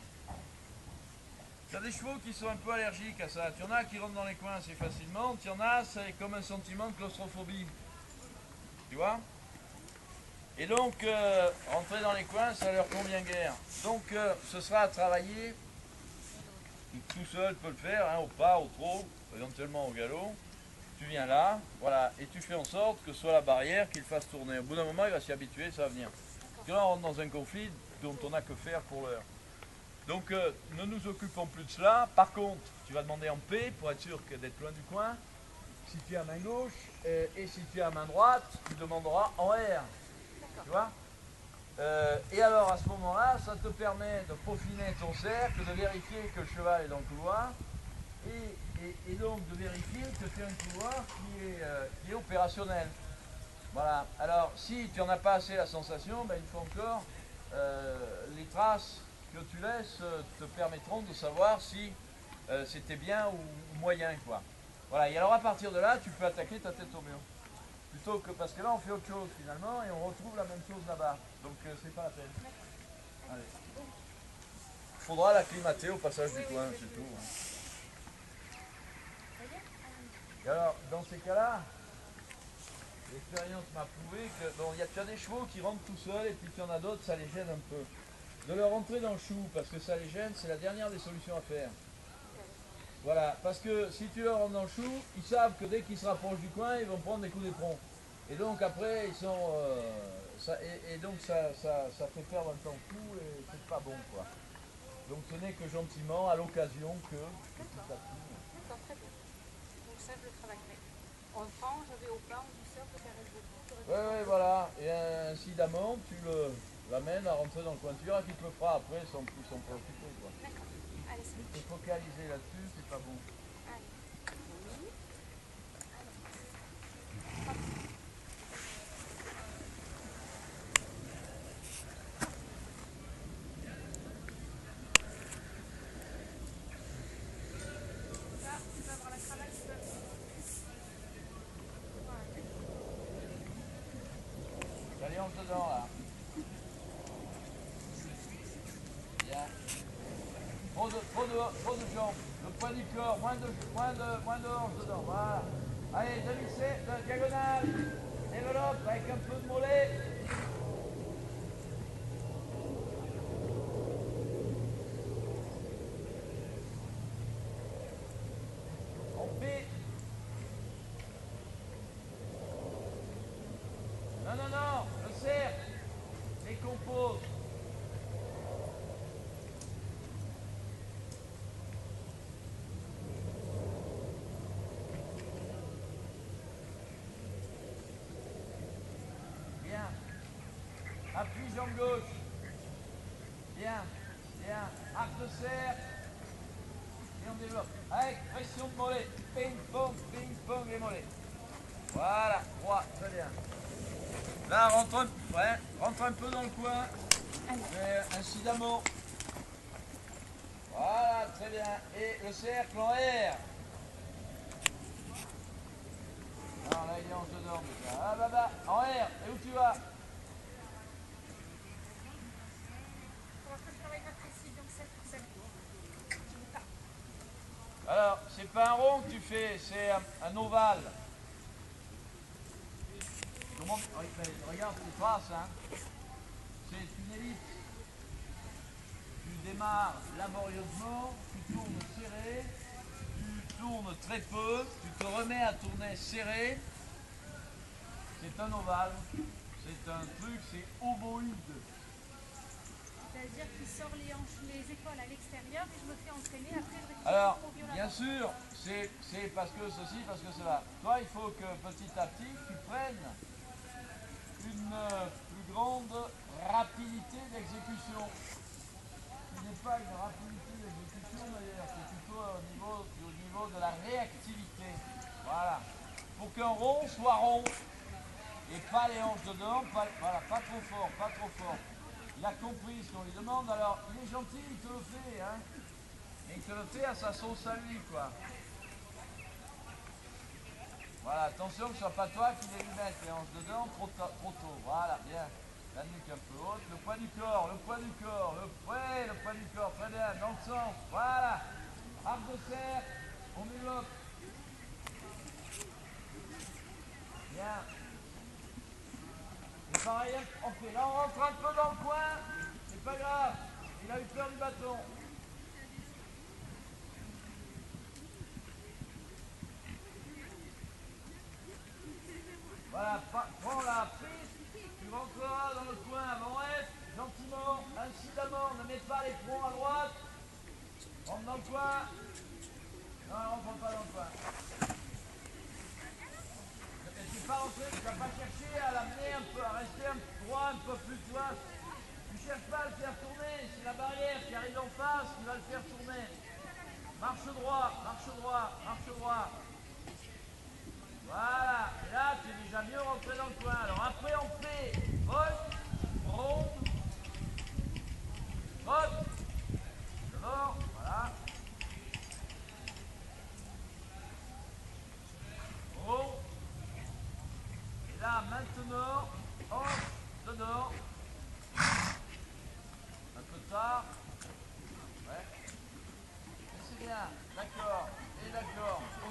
Il y a des chevaux qui sont un peu allergiques à ça. Tu en as qui rentrent dans les coins assez facilement, tu en as, c'est comme un sentiment de claustrophobie. Tu vois? Et donc, rentrer dans les coins, ça leur convient guère. Donc, ce sera à travailler. Tout seul peut le faire, hein, au pas, au trot, éventuellement au galop. Tu viens là, voilà, et tu fais en sorte que ce soit la barrière qu'il fasse tourner. Au bout d'un moment, il va s'y habituer, ça va venir. Parce que là, on rentre dans un conflit dont on n'a que faire pour l'heure. Donc, ne nous occupons plus de cela. Par contre, tu vas demander en P pour être sûr d'être loin du coin. Si tu es à main gauche, et si tu es à main droite, tu demanderas en R. Tu vois? Et alors à ce moment-là, ça te permet de peaufiner ton cercle, de vérifier que le cheval est dans le couloir, et donc de vérifier que c'est un couloir qui est opérationnel. Voilà. Alors si tu n'en as pas assez la sensation, ben, une fois encore, les traces que tu laisses te permettront de savoir si c'était bien ou moyen, quoi. Voilà. Et alors à partir de là, tu peux attaquer ta tête au mur. Plutôt que parce que là on fait autre chose finalement et on retrouve la même chose là-bas. Donc c'est pas la peine. Allez. Il faudra l'acclimater au passage du coin, c'est tout. Hein. Et alors, dans ces cas-là, l'expérience m'a prouvé que bon, tu as des chevaux qui rentrent tout seuls et puis tu en as d'autres, ça les gêne un peu. De leur rentrer dans le chou parce que ça les gêne, c'est la dernière des solutions à faire. Voilà, parce que si tu leur rentres dans le chou, ils savent que dès qu'ils se rapprochent du coin, ils vont prendre des coups d'éperon. Et donc après, ils sont, donc ça fait perdre un temps fou et c'est pas bon, quoi. Donc ce n'est que gentiment, à l'occasion que petit à petit. D'accord, très bien. Donc ça, je le travaillerai. En temps, j'avais au pas, en douceur, que ça reste beaucoup. Ouais, voilà. Et incidemment, tu l'amènes à rentrer dans le coin. Tu verras qu'il te le fera après sans préoccuper, quoi. D'accord. Allez, ça marche. focaliser là-dessus, c'est pas bon. Là, tu vas avoir la cravate. T'as les hanches dedans là. Bien. Trop de jambes. Le poids du corps, moins de hanches dedans. Voilà. Allez, de diagonale. Développe avec un peu de mollet. On fait. Non, le cercle. Décompose. Bien. Appuie jambe gauche. Bien. Arc de cercle. Et on développe. Avec pression de mollet. Ping pong les mollets. Voilà. Droit. Très bien. Là, rentre un peu dans le coin. Incidemment. Voilà, très bien. Et le cercle en R. Alors là, il est en dedans déjà. Ah bah, en R. Et où tu vas? On va faire le travail de précision, celle. Alors, c'est pas un rond que tu fais, c'est un ovale. Regarde tes traces, hein. C'est une ellipse. Tu démarres laborieusement, tu tournes serré, tu tournes très peu, tu te remets à tourner serré. C'est un ovale. C'est un truc, c'est ovoïde. C'est-à-dire qu'il sort les épaules à l'extérieur et je me fais entraîner. Après, je récupère Alors, mon violemment. bien sûr, c'est parce que ceci, parce que cela. Toi, il faut que petit à petit, tu prennes une plus grande rapidité d'exécution. Ce n'est pas une rapidité d'exécution d'ailleurs, c'est plutôt au niveau de la réactivité. Voilà. Pour qu'un rond soit rond et pas les hanches dedans, pas trop fort. Il a compris ce qu'on lui demande, alors il est gentil, il te le fait, hein. Et il te le fait à sa sauce à lui, quoi. Voilà, attention que ce soit pas toi qui les lui mette les hanches dedans trop tôt. Voilà, bien. La nuque un peu haute, le poids du corps, le poids du corps, très bien, dans le sens, voilà. Arc de cercle, on développe. Bien. Et pareil, on fait. Là, on rentre un peu dans le coin, c'est pas grave. Il a eu peur du bâton. Voilà, prends la prise, tu rentreras dans le coin avant-est, gentiment, incidemment, ne mets pas les prongs à droite, rentre dans le coin, non, rentre pas dans le coin. Tu ne pas rentrer, tu ne vas pas chercher à l'amener un peu, à rester droit un peu plus, tu vois. Tu ne cherches pas à le faire tourner, c'est la barrière qui arrive en face qui va le faire tourner. Marche droit. Voilà, et là tu es déjà mieux rentré dans le coin. Alors après on fait volte, ronde, volte, devant, voilà. Rond. Et là maintenant, hanche dedans. Un peu tard. Ouais. Et c'est bien, d'accord, et d'accord. On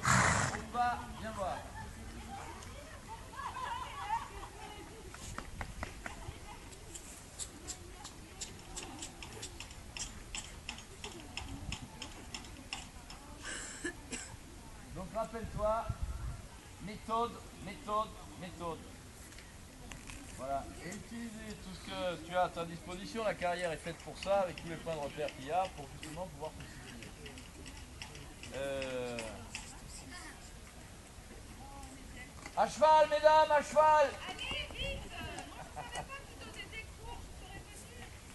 va, viens voir. Donc rappelle-toi, méthode. Voilà. Et utiliser tout ce que tu as à ta disposition. La carrière est faite pour ça, avec tous les points de repère qu'il y a, pour justement pouvoir te situer. À cheval, mesdames, à cheval.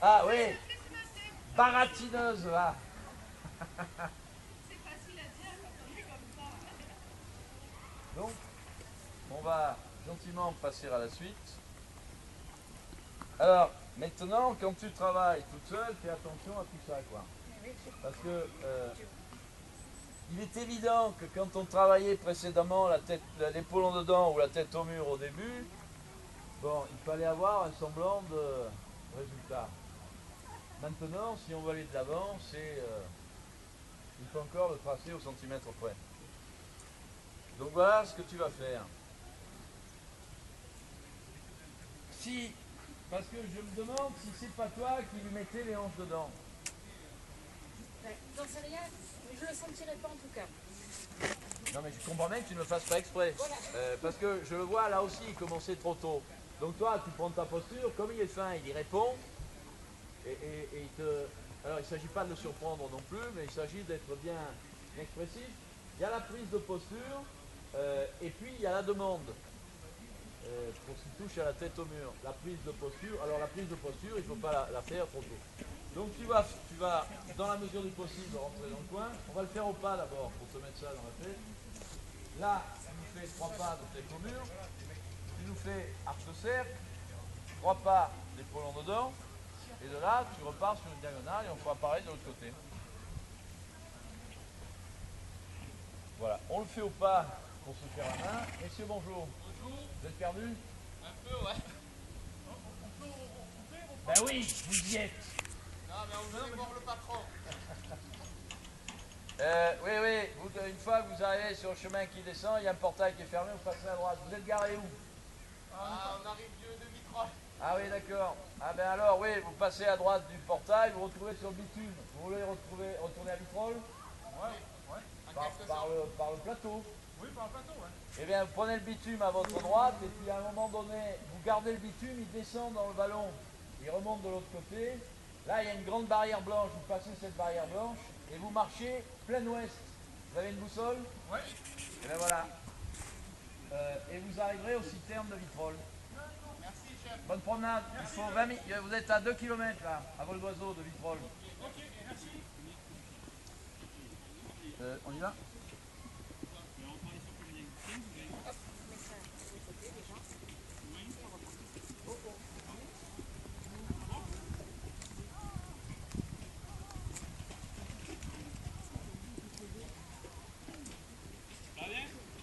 Ah oui, baratineuse, va. C'est facile à dire quand on est comme ça. Donc, on va gentiment passer à la suite. Alors, maintenant, quand tu travailles toute seule, fais attention à tout ça, quoi. Parce que il est évident que quand on travaillait précédemment l'épaule en dedans ou la tête au mur au début, bon, il fallait avoir un semblant de résultat. Maintenant, si on veut aller de l'avant, il faut encore le tracer au centimètre près. Donc voilà ce que tu vas faire. Parce que je me demande si c'est pas toi qui lui mettais les hanches dedans. J'en sais rien, mais je le sentirai pas en tout cas. Non mais je comprends bien que tu ne le fasses pas exprès. Voilà. Parce que je le vois là aussi, il commençait trop tôt. Donc toi, tu prends ta posture, comme il est fin, il y répond. Et il te... Alors il ne s'agit pas de le surprendre non plus, mais il s'agit d'être bien expressif. Il y a la prise de posture, et puis il y a la demande. Pour ce qui touche à la tête au mur. La prise de posture, alors la prise de posture, il ne faut pas la faire trop tôt. Donc tu vas, dans la mesure du possible, rentrer dans le coin. On va le faire au pas d'abord, pour te mettre ça dans la tête. Là, tu nous fais 3 pas de tête au mur. Tu nous fais arc de cercle, 3 pas d'épaule en dedans. Et de là, tu repars sur une diagonale et on fera pareil de l'autre côté. Voilà, on le fait au pas pour se faire la main. Messieurs, bonjour. Bonjour. Vous êtes perdu? Un peu, ouais. Ben oui, vous y êtes. Non, mais on voulait voir le patron. Oui, une fois que vous arrivez sur le chemin qui descend, il y a un portail qui est fermé, vous passez à droite. Vous êtes garé où? On arrive de Vitrolles. Ah oui, d'accord. Ah ben alors, oui, vous passez à droite du portail, vous retrouvez sur le bitume. Vous voulez retourner à Vitrolles? Ouais. Par le plateau. Oui, par le plateau, ouais. Eh bien, vous prenez le bitume à votre droite, et puis à un moment donné, vous gardez le bitume, il descend dans le ballon, il remonte de l'autre côté. Là, il y a une grande barrière blanche, vous passez cette barrière blanche, et vous marchez plein ouest. Vous avez une boussole? Oui. Et bien voilà. Et vous arriverez au citerne de Vitrolles. Merci, chef. Bonne promenade. Il faut 20 minutes. Vous êtes à 2 km là, à vol d'oiseau de Vitrolles. Ok, merci. On y va?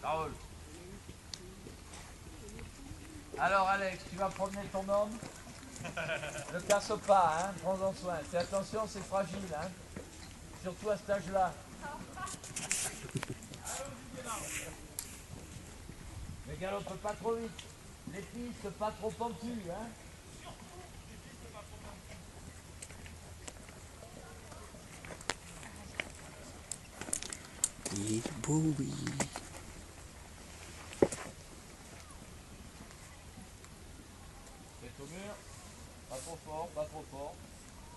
Raoul. Alors Alex, tu vas promener ton homme. Ne casse pas, hein, prends-en soin. Fais attention, c'est fragile, hein. Surtout à cet âge-là. Mais galope pas trop vite. Les pistes pas trop pentues, hein. Il est beau, oui. Tête au mur. Pas trop fort, pas trop fort.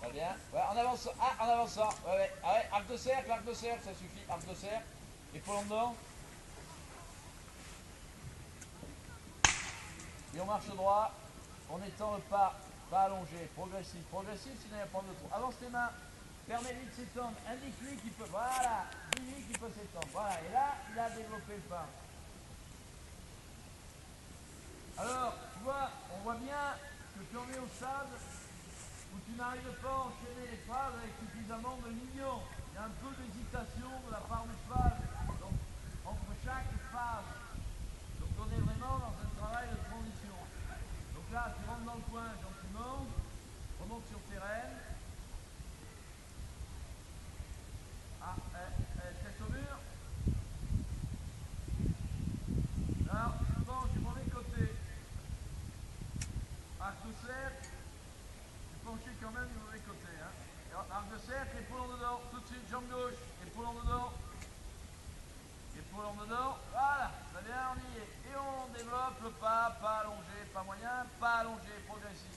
Très bien. Ouais, en avançant. Ah, en avançant. Ouais. Ah ouais, arc de cercle, ça suffit. Arc de cercle. Épaule en dedans. Et on marche droit. On étend le pas allongé. Progressif, sinon il y a pas de trop. Avance tes mains. Permets-lui de s'étendre. Indique-lui qu'il peut. Voilà. Dis-lui qu'il peut s'étendre. Voilà. Et là, il a développé le pas. Alors, tu vois, on voit bien que tu en es au stade où tu n'arrives pas à enchaîner les phrases avec suffisamment de millions. Il y a un peu d'hésitation de la part du cheval. Donc, entre chaque phase. Donc, on est vraiment dans un travail de transition. Donc là, tu rentres dans le coin gentiment, remonte sur tes rênes. Ah, tête au mur. Alors, tu penches du mauvais côté. Arc de cercle. Tu penches quand même du mauvais côté. Hein. Alors, arc de cercle, épaule en dedans. Tout de suite, jambe gauche. Épaule en dedans. Épaule en dedans. Voilà, très bien, on y est. Et on développe le pas allongé, pas moyen, pas allongé, progressif.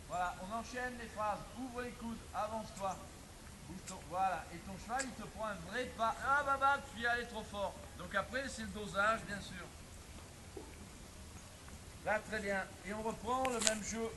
Voilà, on enchaîne les phrases. Ouvre les coudes, avance-toi. Voilà, et ton cheval, il te prend un vrai pas. Ah bah, tu y es allé trop fort. Donc après, c'est le dosage, bien sûr. Là, très bien. Et on reprend le même jeu